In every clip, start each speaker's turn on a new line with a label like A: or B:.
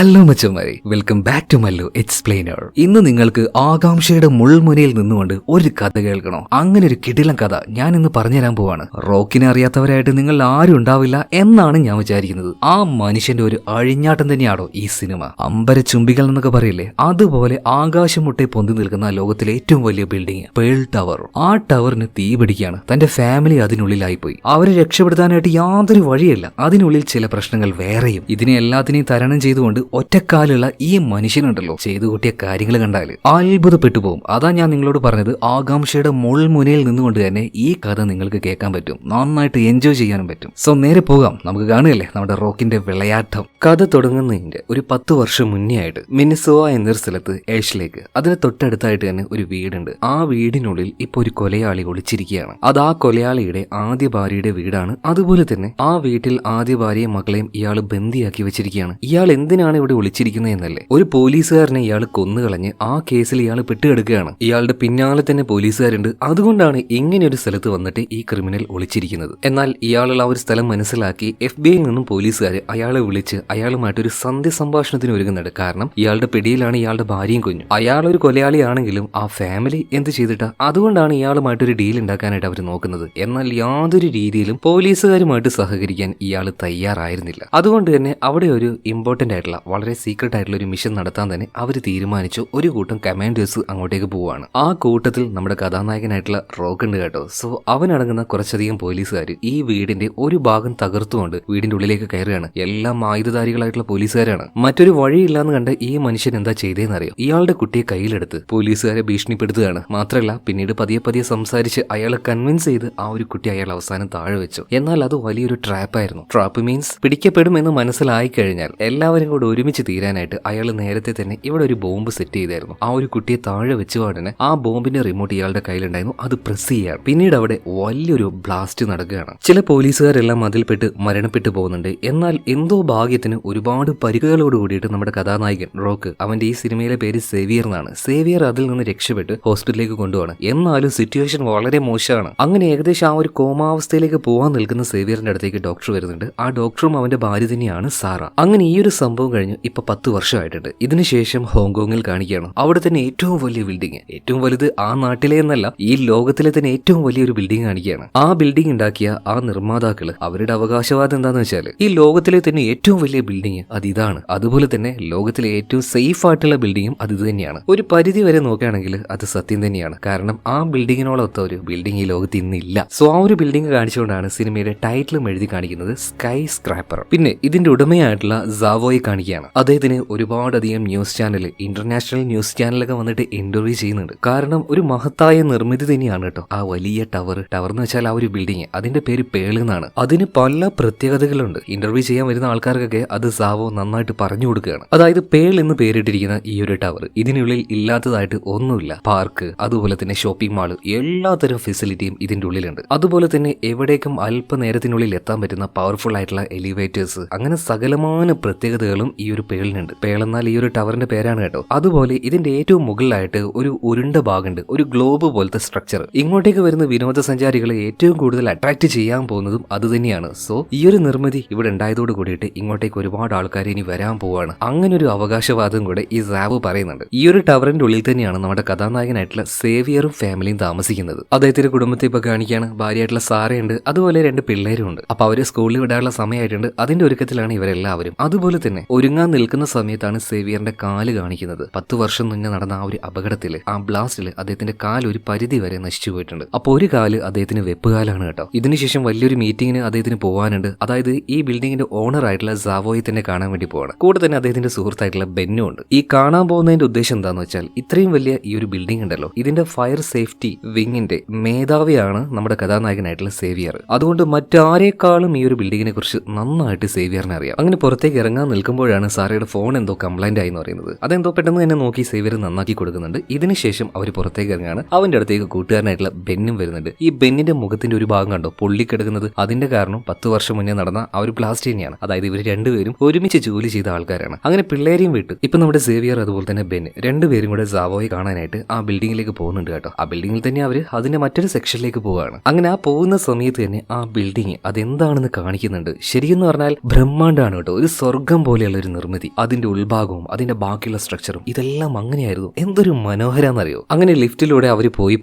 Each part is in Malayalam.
A: ഹലോ മച്ചന്മാരെ, welcome back to Mallu Explainer. ഇന്ന് നിങ്ങൾക്ക് ആകാംക്ഷയുടെ മുൾമുനയിൽ നിന്നുകൊണ്ട് ഒരു കഥ കേൾക്കണോ? അങ്ങനെ ഒരു കിടിലൻ കഥ ഞാൻ ഇന്ന് പറഞ്ഞുതരാൻ പോവാണ്. റോക്കിനെ അറിയാത്തവരായിട്ട് നിങ്ങൾ ആരും ഉണ്ടാവില്ല എന്നാണ് ഞാൻ വിചാരിക്കുന്നത്. ആ മനുഷ്യന്റെ ഒരു അഴിഞ്ഞാട്ടം തന്നെയാണോ ഈ സിനിമ. അമ്പരച്ചുംബികൾ എന്നൊക്കെ പറയില്ലേ, അതുപോലെ ആകാശം മുട്ടെ പൊന്തി നിൽക്കുന്ന ലോകത്തിലെ ഏറ്റവും വലിയ ബിൽഡിംഗ് പേൾ ടവർ. ആ ടവറിന് തീ പിടിക്കുകയാണ്. തന്റെ ഫാമിലി അതിനുള്ളിലായിപ്പോയി. അവരെ രക്ഷപ്പെടുത്താനായിട്ട് യാതൊരു വഴിയില്ല. അതിനുള്ളിൽ ചില പ്രശ്നങ്ങൾ വേറെയും. ഇതിനെ എല്ലാത്തിനെയും തരണം ചെയ്തുകൊണ്ട് ഒറ്റക്കാലുള്ള ഈ മനുഷ്യനുണ്ടല്ലോ, ചെയ്തു കൂട്ടിയ കാര്യങ്ങൾ കണ്ടാൽ അത്ഭുതപ്പെട്ടു പോകും. അതാ ഞാൻ നിങ്ങളോട് പറഞ്ഞത്, ആകാംക്ഷയുടെ മുൾമുനയിൽ നിന്നുകൊണ്ട് തന്നെ ഈ കഥ നിങ്ങൾക്ക് കേൾക്കാൻ പറ്റും, നന്നായിട്ട് എൻജോയ് ചെയ്യാനും പറ്റും. സോ നേരെ പോകാം, നമുക്ക് കാണുകയല്ലേ നമ്മുടെ റോക്കിന്റെ വിളയാട്ടം. കഥ തുടങ്ങുന്നതിന്റെ ഒരു 10 വർഷം മുന്നേ ആയിട്ട് മിനിസോവ എന്നൊരു സ്ഥലത്ത് ഏഷ്ലേക്ക്, അതിന് തൊട്ടടുത്തായിട്ട് തന്നെ ഒരു വീടുണ്ട്. ആ വീടിനുള്ളിൽ ഇപ്പൊ ഒരു കൊലയാളി ഒളിച്ചിരിക്കുകയാണ്. അത് ആ കൊലയാളിയുടെ ആദ്യ ഭാര്യയുടെ വീടാണ്. അതുപോലെ തന്നെ ആ വീട്ടിൽ ആദ്യ ഭാര്യയും മകളെയും ഇയാൾ ബന്ദിയാക്കി വെച്ചിരിക്കുകയാണ്. ഇയാൾ എന്തിനാണ് ഇവിടെ ഒളിച്ചിരിക്കുന്നത് എന്നല്ലേ, ഒരു പോലീസുകാരനെ ഇയാൾ കൊന്നുകളഞ്ഞ് ആ കേസിൽ ഇയാൾ പെട്ടുകിടക്കുകയാണ്. ഇയാളുടെ പിന്നാലെ തന്നെ പോലീസുകാരുണ്ട്. അതുകൊണ്ടാണ് ഇങ്ങനെ ഒരു സ്ഥലത്ത് വന്നിട്ട് ഈ ക്രിമിനൽ ഒളിച്ചിരിക്കുന്നത്. എന്നാൽ ഇയാളുള്ള ആ ഒരു സ്ഥലം മനസ്സിലാക്കി FBI നിന്നും പോലീസുകാർ അയാളെ വിളിച്ച് അയാളുമായിട്ടൊരു സന്ധ്യ സംഭാഷണത്തിന് ഒരുങ്ങുന്നുണ്ട്. കാരണം ഇയാളുടെ പിടിയിലാണ് ഇയാളുടെ ഭാര്യയും കുഞ്ഞും. അയാളൊരു കൊലയാളിയാണെങ്കിലും ആ ഫാമിലി എന്ത് ചെയ്തിട്ടാ, അതുകൊണ്ടാണ് ഇയാളുമായിട്ടൊരു ഡീൽ ഉണ്ടാക്കാനായിട്ട് അവർ നോക്കുന്നത്. എന്നാൽ യാതൊരു രീതിയിലും പോലീസുകാരുമായിട്ട് സഹകരിക്കാൻ ഇയാൾ തയ്യാറായിരുന്നില്ല. അതുകൊണ്ട് തന്നെ അവിടെ ഒരു ഇമ്പോർട്ടന്റ് ആയിട്ടുള്ള, വളരെ സീക്രട്ട് ആയിട്ടുള്ള ഒരു മിഷൻ നടത്താൻ തന്നെ അവർ തീരുമാനിച്ചു. ഒരു കൂട്ടം കമാൻഡേഴ്സ് അങ്ങോട്ടേക്ക് പോവാണ്. ആ കൂട്ടത്തിൽ നമ്മുടെ കഥാനായകനായിട്ടുള്ള റോക്ക് ഉണ്ട് കേട്ടോ. സോ അവനടങ്ങുന്ന കുറച്ചധികം പോലീസുകാർ ഈ വീടിന്റെ ഒരു ഭാഗം തകർത്തുകൊണ്ട് വീടിന്റെ ഉള്ളിലേക്ക് കയറുകയാണ്. എല്ലാം ആയുധധാരികളായിട്ടുള്ള പോലീസുകാരാണ്. മറ്റൊരു വഴിയില്ലാന്ന് കണ്ട് ഈ മനുഷ്യൻ എന്താ ചെയ്തതെന്നറിയോ, ഇയാളുടെ കുട്ടിയെ കയ്യിലെടുത്ത് പോലീസുകാരെ ഭീഷണിപ്പെടുത്തുകയാണ്. മാത്രമല്ല പിന്നീട് പതിയെ പതിയെ സംസാരിച്ച് അയാളെ കൺവിൻസ് ചെയ്ത് ആ ഒരു കുട്ടി അയാൾ അവസാനം താഴെ വെച്ചു. എന്നാൽ അത് വലിയൊരു ട്രാപ്പായിരുന്നു. ട്രാപ്പ് മീൻസ് പിടിക്കപ്പെടുമെന്ന് മനസ്സിലായി കഴിഞ്ഞാൽ എല്ലാവരും കൂടെ ഒരുമിച്ച് തീരാനായിട്ട് അയാൾ നേരത്തെ തന്നെ ഇവിടെ ഒരു ബോംബ് സെറ്റ് ചെയ്തായിരുന്നു. ആ ഒരു കുട്ടിയെ താഴെ വെച്ചുപാടനെ ആ ബോംബിന്റെ റിമോട്ട് ഇയാളുടെ കയ്യിലുണ്ടായിരുന്നു. അത് പ്രസ് ചെയ്യാണ്. പിന്നീട് അവിടെ വലിയൊരു ബ്ലാസ്റ്റ് നടക്കുകയാണ്. ചില പോലീസുകാരെല്ലാം അതിൽപ്പെട്ട് മരണപ്പെട്ടു പോകുന്നുണ്ട്. എന്നാൽ എന്തോ ഭാഗ്യത്തിന് ഒരുപാട് പരിക്കുകളോട് കൂടിയിട്ട് നമ്മുടെ കഥാനായകൻ റോക്ക്, അവന്റെ ഈ സിനിമയിലെ പേര് സേവിയർ എന്നാണ്. സേവിയർ അതിൽ നിന്ന് രക്ഷപ്പെട്ട് ഹോസ്പിറ്റലിലേക്ക് കൊണ്ടുപോകണം. എന്നാലും സിറ്റുവേഷൻ വളരെ മോശമാണ്. അങ്ങനെ ഏകദേശം ആ ഒരു കോമാവസ്ഥയിലേക്ക് പോകാൻ നിൽക്കുന്ന സേവിയറിന്റെ അടുത്തേക്ക് ഡോക്ടർ വരുന്നുണ്ട്. ആ ഡോക്ടറും അവന്റെ ഭാര്യ തന്നെയാണ് സാറ. അങ്ങനെ ഈ ഒരു സംഭവം കഴിഞ്ഞ് ഇപ്പൊ 10 വർഷമായിട്ടുണ്ട്. ഇതിനുശേഷം ഹോങ്കോങ്ങിൽ കാണിക്കുകയാണ്. അവിടെ തന്നെ ഏറ്റവും വലിയ ബിൽഡിംഗ്, ഏറ്റവും വലുത് ആ നാട്ടിലെ എന്നല്ല, ഈ ലോകത്തിലെ തന്നെ ഏറ്റവും വലിയൊരു ബിൽഡിംഗ് കാണിക്കുകയാണ്. ആ ബിൽഡിംഗ് ഉണ്ടാക്കിയ ആ നിർമ്മാതാക്കള് അവരുടെ അവകാശവാദം എന്താന്ന് വെച്ചാൽ, ഈ ലോകത്തിലെ തന്നെ ഏറ്റവും വലിയ ബിൽഡിംഗ് അത് ഇതാണ്. അതുപോലെ തന്നെ ലോകത്തിലെ ഏറ്റവും സേഫ് ആയിട്ടുള്ള ബിൽഡിംഗും അത് ഇത് തന്നെയാണ്. ഒരു പരിധി വരെ നോക്കുകയാണെങ്കിൽ അത് സത്യം തന്നെയാണ്. കാരണം ആ ബിൽഡിങ്ങിനോളൊത്ത ഒരു ബിൽഡിംഗ് ഈ ലോകത്ത് ഇന്നില്ല. സോ ആ ഒരു ബിൽഡിംഗ് കാണിച്ചുകൊണ്ടാണ് സിനിമയുടെ ടൈറ്റിലും എഴുതി കാണിക്കുന്നത് സ്കൈ സ്ക്രാപ്പർ. പിന്നെ ഇതിന്റെ ഉടമയായിട്ടുള്ള സാവോയെ കാണിക്കുകയാണ്. അദ്ദേഹത്തിന് ഒരുപാടധികം ന്യൂസ് ചാനൽ, ഇന്റർനാഷണൽ ന്യൂസ് ചാനലൊക്കെ വന്നിട്ട് ഇന്റർവ്യൂ ചെയ്യുന്നുണ്ട്. കാരണം ഒരു മഹത്തായ നിർമ്മിതി തന്നെയാണ് കേട്ടോ ആ വലിയ ടവർ. ടവർ എന്ന് വെച്ചാൽ ആ ഒരു ബിൽഡിംഗ്, അതിന്റെ പേര് പേൾ എന്നാണ്. അതിന് പല പ്രത്യേകതകളുണ്ട്. ഇന്റർവ്യൂ ചെയ്യാൻ വരുന്ന ആൾക്കാർക്കൊക്കെ അത് സാവോ നന്നായിട്ട് പറഞ്ഞു കൊടുക്കുകയാണ്. അതായത് പേൾ എന്ന് പേരിട്ടിരിക്കുന്ന ഈ ഒരു ടവർ, ഇതിനുള്ളിൽ ഇല്ലാത്തതായിട്ട് ഒന്നുമില്ല. പാർക്ക്, അതുപോലെ തന്നെ ഷോപ്പിംഗ് മാള്, എല്ലാത്തരം ഫെസിലിറ്റിയും ഇതിന്റെ ഉള്ളിലുണ്ട്. അതുപോലെ തന്നെ എവിടേക്കും അല്പനേരത്തിനുള്ളിൽ എത്താൻ പറ്റുന്ന പവർഫുൾ ആയിട്ടുള്ള എലിവേറ്റേഴ്സ്, അങ്ങനെ സകലമായ പ്രത്യേകതകളും ഈ ഒരു പേളിനുണ്ട്. പേൾ എന്നാൽ ഈ ഒരു ടവറിന്റെ പേരാണ് കേട്ടോ. അതുപോലെ ഇതിന്റെ ഏറ്റവും മുകളിലായിട്ട് ഒരു ഉരുണ്ട ഭാഗമുണ്ട്, ഒരു ഗ്ലോബ് പോലത്തെ സ്ട്രക്ചർ. ഇങ്ങോട്ടേക്ക് വരുന്ന വിനോദസഞ്ചാരികളെ ഏറ്റവും കൂടുതൽ അട്രാക്ട് ചെയ്യാൻ പോകുന്നതും അത് തന്നെയാണ്. സോ ഈ ഒരു നിർമ്മിതി ഇവിടെ ഉണ്ടായതോട് കൂടിയിട്ട് ഇങ്ങോട്ടേക്ക് ഒരുപാട് ആൾക്കാർ ഇനി വരാൻ പോവാണ്. അങ്ങനെ ഒരു അവകാശവാദം കൂടെ ഈ സാവോ പറയുന്നുണ്ട്. ഈ ഒരു ടവറിന്റെ ഉള്ളിൽ തന്നെയാണ് നമ്മുടെ കഥാനായകനായിട്ടുള്ള സേവിയറും ഫാമിലിയും താമസിക്കുന്നത്. അദ്ദേഹത്തിന്റെ കുടുംബത്തെ ഇപ്പൊ കാണിക്കുകയാണ്. ഭാര്യയായിട്ടുള്ള സാറയുണ്ട്, അതുപോലെ 2 പിള്ളേരും ഉണ്ട്. അപ്പൊ അവരെ സ്കൂളിൽ വിടാനുള്ള സമയമായിട്ടുണ്ട്. അതിന്റെ ഒരുക്കത്തിലാണ് ഇവരെല്ലാവരും. അതുപോലെ തന്നെ ഒരുങ്ങാൻ നിൽക്കുന്ന സമയത്താണ് സേവിയറിന്റെ കാല് കാണിക്കുന്നത്. 10 വർഷം മുന്നേ നടന്ന ആ ഒരു അപകടത്തില്, ആ ബ്ലാസ്റ്റില് അദ്ദേഹത്തിന്റെ കാല് ഒരു പരിധി വരെ നശിച്ചു പോയിട്ടുണ്ട്. അപ്പോൾ ഒരു കാല് അദ്ദേഹത്തിന് വെപ്പുകാലാണ് കേട്ടോ. ഇതിനുശേഷം വലിയൊരു മീറ്റിംഗിന് അദ്ദേഹത്തിന് പോകാനുണ്ട്. അതായത് ഈ ബിൽഡിംഗിന്റെ ഓണർ ആയിട്ടുള്ള സാവോയെ തന്നെ കാണാൻ വേണ്ടി പോവാണ്. കൂടെ തന്നെ അദ്ദേഹത്തിന്റെ സുഹൃത്തായിട്ടുള്ള ബെന്നും ഉണ്ട്. ഈ കാണാൻ പോകുന്നതിന്റെ ഉദ്ദേശം എന്താന്ന് വെച്ചാൽ, ഇത്രയും വലിയ ഈ ഒരു ബിൽഡിംഗ് ഉണ്ടല്ലോ, ഇതിന്റെ ഫയർ സേഫ്റ്റി വിങ്ങിന്റെ മേധാവിയാണ് നമ്മുടെ കഥാനായകനായിട്ടുള്ള സേവിയർ. അതുകൊണ്ട് മറ്റാരേക്കാളും ഈ ഒരു ബിൽഡിങ്ങിനെ കുറിച്ച് നന്നായിട്ട് സേവിയറിനെ അറിയാം. അങ്ങനെ പുറത്തേക്ക് ഇറങ്ങാൻ നിൽക്കുമ്പോഴാണ് സാറയുടെ ഫോൺ എന്തോ കംപ്ലൈന്റ് ആയി എന്ന് പറയുന്നത്. അതെന്തോ പെട്ടെന്ന് തന്നെ നോക്കി സേവിയർ നന്നാക്കി കൊടുക്കുന്നുണ്ട്. ഇതിനുശേഷം അവർ പുറത്തേക്ക് ഇറങ്ങാണ്. അവന്റെ അടുത്തേക്ക് കൂട്ടുകാരനായിട്ടുള്ള ബെന്നും വരുന്നുണ്ട്. ഈ ബെന്നിന്റെ മുഖത്തിന്റെ ഒരു ഭാഗം കണ്ടോ പൊള്ളിക്കിടക്കുന്നത്, അതിന്റെ കാരണം 10 വർഷം മുന്നേ നടന്ന ആ ഒരു ബ്ലാസ്റ്റ് തന്നെയാണ്. അതായത് ഇവർ രണ്ടുപേരും ഒരുമിച്ച് ജോലി ചെയ്ത ആൾക്കാരാണ്. അങ്ങനെ പിള്ളേരെയും വിട്ട് ഇപ്പൊ നമ്മുടെ സേവിയർ അതുപോലെ തന്നെ ബെൻ രണ്ടുപേരും കൂടെ സാവോയെ കാണാനായിട്ട് ആ ബിൽഡിംഗിലേക്ക് പോകുന്നുണ്ട് കേട്ടോ. ആ ബിൽഡിംഗിൽ തന്നെ അവർ അതിന്റെ മറ്റൊരു സെക്ഷനിലേക്ക് പോവുകയാണ്. അങ്ങനെ ആ പോകുന്ന സമയത്ത് തന്നെ ആ ബിൽഡിംഗ് അതെന്താണെന്ന് കാണിക്കുന്നുണ്ട്. ശരിയെന്ന് പറഞ്ഞാൽ ബ്രഹ്മാണ്ഡമാണ് കേട്ടോ. ഒരു സ്വർഗം പോലെയുള്ള ഒരു നിർമ്മിതി, അതിന്റെ ഉൾഭാഗവും അതിന്റെ ബാക്കിയുള്ള സ്ട്രക്ചറും ഇതെല്ലാം അങ്ങനെയായിരുന്നു. എന്തൊരു മനോഹരാന്നറിയോ. അങ്ങനെ ലിഫ്റ്റിലൂടെ അവർ പോയി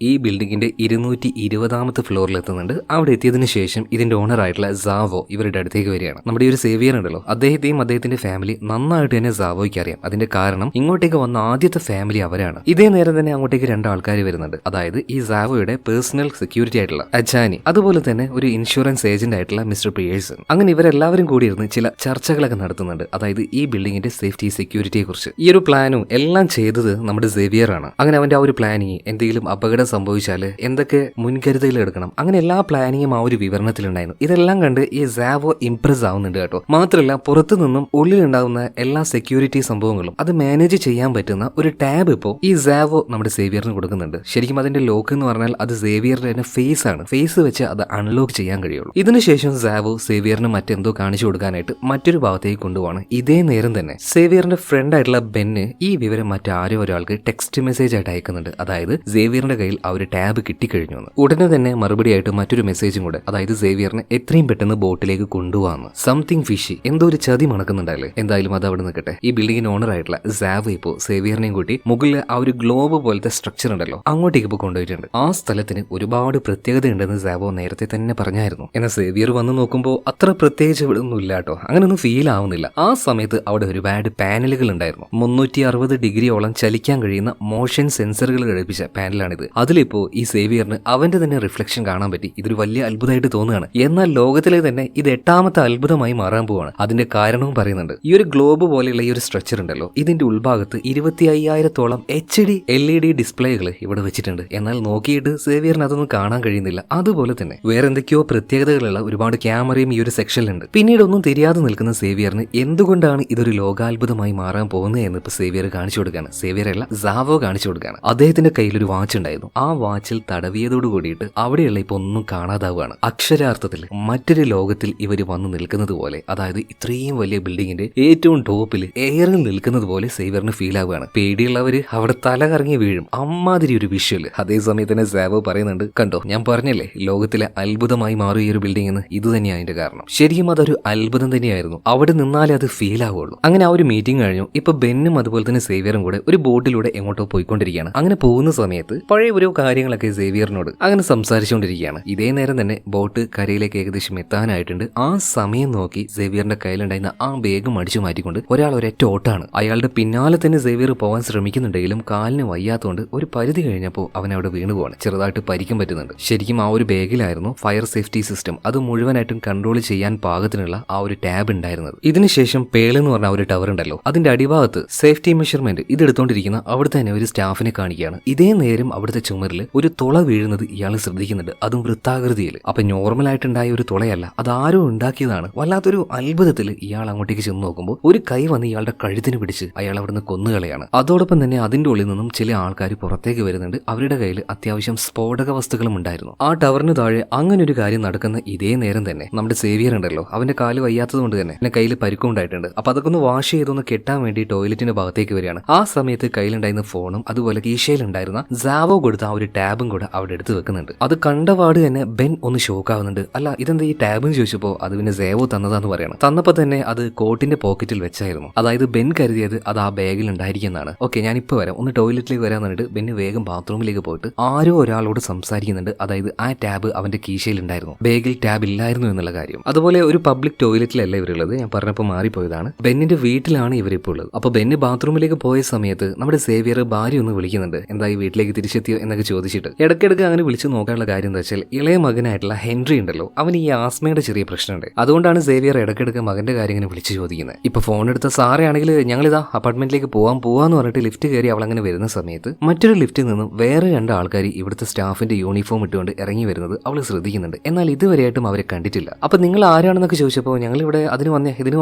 A: ഈ ബിൽഡിങ്ങിന്റെ 220ാമത്തെ ഫ്ലോറിൽ എത്തുന്നുണ്ട്. അവിടെ എത്തിയതിനു ശേഷം ഇതിന്റെ ഓണർ ആയിട്ടുള്ള സാവോ ഇവരുടെ അടുത്തേക്ക് വരികയാണ്. നമ്മുടെ ഈ ഒരു സേവിയർ ഉണ്ടല്ലോ, അദ്ദേഹത്തെയും അദ്ദേഹത്തിന്റെ ഫാമിലി നന്നായിട്ട് തന്നെ സാവോയ്ക്ക് അറിയാം. അതിന്റെ കാരണം ഇങ്ങോട്ടേക്ക് വന്ന ആദ്യത്തെ ഫാമിലി അവരാണ്. ഇതേ നേരം തന്നെ അങ്ങോട്ടേക്ക് 2 ആൾക്കാർ വരുന്നുണ്ട്. അതായത് ഈ സാവോയുടെ പേഴ്സണൽ സെക്യൂരിറ്റി ആയിട്ടുള്ള അജാനി, അതുപോലെ തന്നെ ഒരു ഇൻഷുറൻസ് ഏജന്റ് ആയിട്ടുള്ള മിസ്റ്റർ പിയേഴ്സൺ. അങ്ങനെ ഇവരെല്ലാവരും കൂടി ഇരുന്ന് ചില ചർച്ചകളൊക്കെ നടത്തുന്നുണ്ട്. അതായത് ഈ ബിൽഡിങ്ങിന്റെ സേഫ്റ്റി സെക്യൂരിറ്റിയെ കുറിച്ച്. ഈ ഒരു പ്ലാനും എല്ലാം ചെയ്തത് നമ്മുടെ സേവിയർ ആണ്. അങ്ങനെ അവന്റെ ആ ഒരു പ്ലാനിങ്, എന്തെങ്കിലും അപകടം സംഭവിച്ചാൽ എന്തൊക്കെ മുൻകരുതൽ എടുക്കണം, അങ്ങനെ എല്ലാ പ്ലാനിങ്ങും ആ ഒരു വിവരണത്തിലുണ്ടായിരുന്നു. ഇതെല്ലാം കണ്ട് ഈ സാവോ ഇംപ്രസ് ആവുന്നുണ്ട് കേട്ടോ. മാത്രമല്ല പുറത്തു നിന്നും ഉള്ളിലുണ്ടാവുന്ന എല്ലാ സെക്യൂരിറ്റി സംഭവങ്ങളും അത് മാനേജ് ചെയ്യാൻ പറ്റുന്ന ഒരു ടാബ് ഇപ്പോൾ ഈ സാവോ നമ്മുടെ സേവിയറിന് കൊടുക്കുന്നുണ്ട്. ശരിക്കും അതിന്റെ ലോക്ക് എന്ന് പറഞ്ഞാൽ അത് സേവിയറിന്റെ തന്നെ ഫേസ് ആണ്. ഫേസ് വെച്ച് അത് അൺലോക്ക് ചെയ്യാൻ കഴിയുള്ളൂ. ഇതിനുശേഷം സാവോ സേവിയറിന് മറ്റെന്തോ കാണിച്ചു കൊടുക്കാനായിട്ട് മറ്റൊരു ഭാഗത്തേക്ക് കൊണ്ടുപോവാണ്. ഇതേ നേരം തന്നെ സേവിയറിന്റെ ഫ്രണ്ട് ആയിട്ടുള്ള ബെന്ന് ഈ വിവരം മറ്റാരോ ഒരാൾക്ക് ടെക്സ്റ്റ് മെസ്സേജ് ആയിട്ട് അയക്കുന്നുണ്ട്. അതായത് സേവിയറിന്റെ കയ്യിൽ ആ ഒരു ടാബ് കിട്ടിക്കഴിഞ്ഞു എന്ന്. ഉടനെ തന്നെ മറുപടിയായിട്ട് മറ്റൊരു മെസ്സേജും കൂടെ, അതായത് സേവിയറിനെ എത്രയും പെട്ടെന്ന് ബോട്ടിലേക്ക് കൊണ്ടുപോകാന്ന്. സംതിങ് ഫിഷി, എന്തോ ഒരു ചതി മണക്കുന്നുണ്ടല്ലേ. എന്തായാലും അത് അവിടെ നിൽക്കട്ടെ. ഈ ബിൽഡിങ്ങിന് ഓണർ ആയിട്ടുള്ള സാവോ ഇപ്പോൾ സേവിയറിനെയും കൂട്ടി മുകളിൽ ആ ഒരു ഗ്ലോബ് പോലത്തെ സ്ട്രക്ചർ ഉണ്ടല്ലോ അങ്ങോട്ടേക്ക് ഇപ്പോൾ കൊണ്ടുപോയിട്ടുണ്ട്. ആ സ്ഥലത്തിന് ഒരുപാട് പ്രത്യേകത ഉണ്ടെന്ന് സാവോ നേരത്തെ തന്നെ പറഞ്ഞായിരുന്നു. എന്നാൽ സേവിയർ വന്ന് നോക്കുമ്പോൾ അത്ര പ്രത്യേകിച്ച് ഇവിടെ ഒന്നും ഇല്ല കേട്ടോ. അങ്ങനെയൊന്നും ഫീൽ ആവുന്നില്ല. ആ സമയത്ത് അവിടെ ഒരുപാട് പാനലുകൾ ഉണ്ടായിരുന്നു. 360 ഡിഗ്രിയോളം ചലിക്കാൻ കഴിയുന്ന മോഷൻ സെൻസറുകൾ ഘടിപ്പിച്ച പാനലാണിത്. അതിലിപ്പോ ഈ സേവിയറിന് അവന്റെ തന്നെ റിഫ്ലക്ഷൻ കാണാൻ പറ്റി. ഇതൊരു വലിയ അത്ഭുതമായിട്ട് തോന്നുകയാണ്. എന്നാൽ ലോകത്തിലെ തന്നെ ഇത് 8ാമത്തെ അത്ഭുതമായി മാറാൻ പോവാണ്. അതിന്റെ കാരണവും പറയുന്നുണ്ട്. ഈ ഒരു ഗ്ലോബ് പോലെയുള്ള ഈ ഒരു സ്ട്രക്ചർ ഉണ്ടല്ലോ, ഇതിന്റെ ഉൾഭാഗത്ത് 25,000-ഓളം HD LED ഡിസ്പ്ലേകൾ ഇവിടെ വെച്ചിട്ടുണ്ട്. എന്നാൽ നോക്കിയിട്ട് സേവിയറിന് അതൊന്നും കാണാൻ കഴിയുന്നില്ല. അതുപോലെ തന്നെ വേറെ എന്തൊക്കെയോ പ്രത്യേകതകളുള്ള ഒരുപാട് ക്യാമറയും ഈ ഒരു സെക്ഷനിലുണ്ട്. പിന്നീട് ഒന്നും തിരിയാതെ നിൽക്കുന്ന സേവിയറിന് എന്തുകൊണ്ടാണ് ഇതൊരു ലോകാത്ഭുതമായി മാറാൻ പോകുന്നത് എന്ന് ഇപ്പൊ സേവിയർ കാണിച്ചു കൊടുക്കുകയാണ്. സേവിയർ അല്ല, സാവോ കാണിച്ചു കൊടുക്കുകയാണ്. അദ്ദേഹത്തിന്റെ കയ്യിൽ ഒരു വാച്ച് ഉണ്ടായിരുന്നു. ആ വാച്ചിൽ തടവിയതോട് കൂടിയിട്ട് അവിടെയുള്ള ഇപ്പൊ ഒന്നും കാണാതാവുകയാണ്. അക്ഷരാർത്ഥത്തിൽ മറ്റൊരു ലോകത്തിൽ ഇവർ വന്ന് നിൽക്കുന്നത് പോലെ, അതായത് ഇത്രയും വലിയ ബിൽഡിങ്ങിന്റെ ഏറ്റവും ടോപ്പിൽ എയറിൽ നിൽക്കുന്നത് പോലെ സേവിയറിന് ഫീൽ ആവുകയാണ്. പേടിയുള്ളവര് അവിടെ തല കറങ്ങി വീഴും. അമ്മാതിരി ഒരു വിഷ്വൽ. അതേസമയത്ത് തന്നെ സാവോ പറയുന്നുണ്ട്, കണ്ടോ ഞാൻ പറഞ്ഞല്ലേ ലോകത്തിലെ അത്ഭുതമായി മാറും ഈ ഒരു ബിൽഡിംഗ് എന്ന്. ഇത് തന്നെയാണ് അതിന്റെ കാരണം. ശരിക്കും അതൊരു അത്ഭുതം തന്നെയായിരുന്നു. അവിടെ നിന്നാലേ അത് ഫീൽ ആവുള്ളൂ. അങ്ങനെ ആ ഒരു മീറ്റിംഗ് കഴിഞ്ഞു. ഇപ്പൊ ബെന്നും അതുപോലെ തന്നെ സേവിയറും കൂടെ ഒരു ബോട്ടിലൂടെ എങ്ങോട്ടോ പോയിക്കൊണ്ടിരിക്കുകയാണ്. അങ്ങനെ പോകുന്ന സമയത്ത് പഴയ ഓരോ കാര്യങ്ങളൊക്കെ സേവിയറിനോട് അങ്ങനെ സംസാരിച്ചുകൊണ്ടിരിക്കുകയാണ്. ഇതേ നേരം തന്നെ ബോട്ട് കരയിലേക്ക് ഏകദേശം എത്താനായിട്ടുണ്ട്. ആ സമയം നോക്കി സേവിയറിന്റെ കയ്യിലുണ്ടായിരുന്ന ആ ബാഗ് അടിച്ചു മാറ്റിക്കൊണ്ട് ഒരാൾ ഒരൊറ്റ ഓട്ടാണ്. അയാളുടെ പിന്നാലെ തന്നെ സേവിയർ പോകാൻ ശ്രമിക്കുന്നുണ്ടെങ്കിലും കാലിന് വയ്യാത്തതുകൊണ്ട് ഒരു പരിധി കഴിഞ്ഞപ്പോൾ അവൻ അവിടെ വീണു പോവാണ്. ചെറുതായിട്ട് പരിക്കും പറ്റുന്നുണ്ട്. ശരിക്കും ആ ഒരു ബാഗിലായിരുന്നു ഫയർ സേഫ്റ്റി സിസ്റ്റം അത് മുഴുവനായിട്ടും കൺട്രോൾ ചെയ്യാൻ പാകത്തിനുള്ള ആ ഒരു ടാബ് ഉണ്ടായിരുന്നത്. ഇതിനുശേഷം പേൾ എന്ന് പറഞ്ഞ ഒരു ടവർ ഉണ്ടല്ലോ, അതിന്റെ അടിഭാഗത്ത് സേഫ്റ്റി മെഷർമെന്റ് ഇതെടുത്തോണ്ടിരിക്കുന്ന അവിടുത്തെ തന്നെ ഒരു സ്റ്റാഫിനെ കാണിക്കുകയാണ്. ഇതേ നേരം അവിടുത്തെ ചുമരിൽ ഒരു തുള വീഴുന്നത് ഇയാൾ ശ്രദ്ധിക്കുന്നുണ്ട്. അതും വൃത്താകൃതിയിൽ. അപ്പൊ നോർമൽ ആയിട്ടുണ്ടായ ഒരു തുളയല്ല, അതാരോ ഉണ്ടാക്കിയതാണ്. വല്ലാത്തൊരു അത്ഭുതത്തിൽ ഇയാൾ അങ്ങോട്ടേക്ക് ചെന്ന് നോക്കുമ്പോൾ ഒരു കൈ വന്ന് ഇയാളുടെ കഴുത്തിന് പിടിച്ച് അയാൾ അവിടുന്ന് കൊന്നുകളയാണ്. അതോടൊപ്പം തന്നെ അതിന്റെ ഉള്ളിൽ നിന്നും ചില ആൾക്കാർ പുറത്തേക്ക് വരുന്നുണ്ട്. അവരുടെ കയ്യിൽ അത്യാവശ്യം സ്ഫോടക വസ്തുക്കളും ഉണ്ടായിരുന്നു. ആ ടവറിന് താഴെ അങ്ങനെ ഒരു കാര്യം നടക്കുന്ന ഇതേ നേരം തന്നെ നമ്മുടെ സേവിയർ ഉണ്ടല്ലോ, അവന്റെ കാല് വയ്യാത്തത് കൊണ്ട് തന്നെ എന്നെ കയ്യിൽ പരിക്കും ഉണ്ടായിട്ടുണ്ട്. അപ്പൊ അതൊക്കെ ഒന്ന് വാഷ് ചെയ്തൊന്ന് കെട്ടാൻ വേണ്ടി ടോയ്ലറ്റിന്റെ ഭാഗത്തേക്ക് വരികയാണ്. ആ സമയത്ത് കയ്യിലുണ്ടായിരുന്ന ഫോണും അതുപോലെ കീശയിലുണ്ടായിരുന്ന സാവോ കൊടുത്ത ആ ഒരു ടാബും കൂടെ അവിടെ എടുത്ത് വെക്കുന്നുണ്ട്. അത് കണ്ടപാട് തന്നെ ബെൻ ഒന്ന് ഷോക്ക് ആവുന്നുണ്ട്. അല്ല ഇതെന്താ ഈ ടാബ് എന്ന് ചോദിച്ചപ്പോൾ അത് പിന്നെ സേവോ തന്നതാന്ന് പറയണം. തന്നപ്പോ തന്നെ അത് കോട്ടിന്റെ പോക്കറ്റിൽ വെച്ചായിരുന്നു. അതായത് ബെൻ കരുതിയത് അത് ആ ബാഗിൽ ഉണ്ടായിരിക്കുന്നതാണ്. ഓക്കെ ഞാനിപ്പോ വരാം, ഒന്ന് ടോയ്ലറ്റിലേക്ക് വരാൻ പറഞ്ഞിട്ട് ബെന്ന് വേഗം ബാത്റൂമിലേക്ക് പോയിട്ട് ആരോ ഒരാളോട് സംസാരിക്കുന്നുണ്ട്. അതായത് ആ ടാബ് അവന്റെ കീശയിൽ ഉണ്ടായിരുന്നു, ബാഗിൽ ടാബ് ഇല്ലായിരുന്നു എന്നുള്ള കാര്യം. അതുപോലെ ഒരു പബ്ലിക് ടോയ്ലറ്റിലല്ല ഇവരുള്ളത്, ഞാൻ പറഞ്ഞപ്പോൾ മാറിപ്പോയതാണ്. ബെന്നിന്റെ വീട്ടിലാണ് ഇവരിപ്പോൾ ഉള്ളത്. അപ്പൊ ബെന്ന് ബാത്റൂമിലേക്ക് പോയ സമയത്ത് നമ്മുടെ സേവിയർ ഭാര്യ ഒന്ന് വിളിക്കുന്നുണ്ട്. എന്തായി വീട്ടിലേക്ക് തിരിച്ചെത്തിയോ എന്നൊക്കെ ചോദിച്ചിട്ട്. ഇടയ്ക്കിടയ്ക്ക് അങ്ങനെ വിളിച്ചു നോക്കാനുള്ള കാര്യം എന്താ വെച്ചാൽ ഇളയ മകനായിട്ടുള്ള ഹെൻറി ഉണ്ടല്ലോ, അവന് ഈ ആസ്മയുടെ ചെറിയ പ്രശ്നമുണ്ട്. അതുകൊണ്ടാണ് സേവിയർ ഇടയ്ക്കിടയ്ക്ക് മകന്റെ കാര്യം ഇങ്ങനെ വിളിച്ചു ചോദിക്കുന്നത്. ഇപ്പൊ ഫോൺ എടുത്ത സാറയാണെങ്കിൽ ഞങ്ങളിതാ അപ്പാർട്ട്മെന്റിലേക്ക് പോവാന്ന് പറഞ്ഞിട്ട് ലിഫ്റ്റ് കയറി അവൾ അങ്ങനെ വരുന്ന സമയത്ത് മറ്റൊരു ലിഫ്റ്റിൽ നിന്നും വേറെ 2 ആൾക്കാർ ഇവിടുത്തെ സ്റ്റാഫിന്റെ യൂണിഫോം ഇട്ടുകൊണ്ട് ഇറങ്ങി വരുന്നത് അവൾ ശ്രദ്ധിക്കുന്നുണ്ട്. എന്നാൽ ഇതുവരെയായിട്ടും അവരെ കണ്ടിട്ടില്ല. അപ്പൊ നിങ്ങൾ ആരാണെന്നൊക്കെ ചോദിച്ചപ്പോൾ ഞങ്ങൾ ഇവിടെ ഇതിന്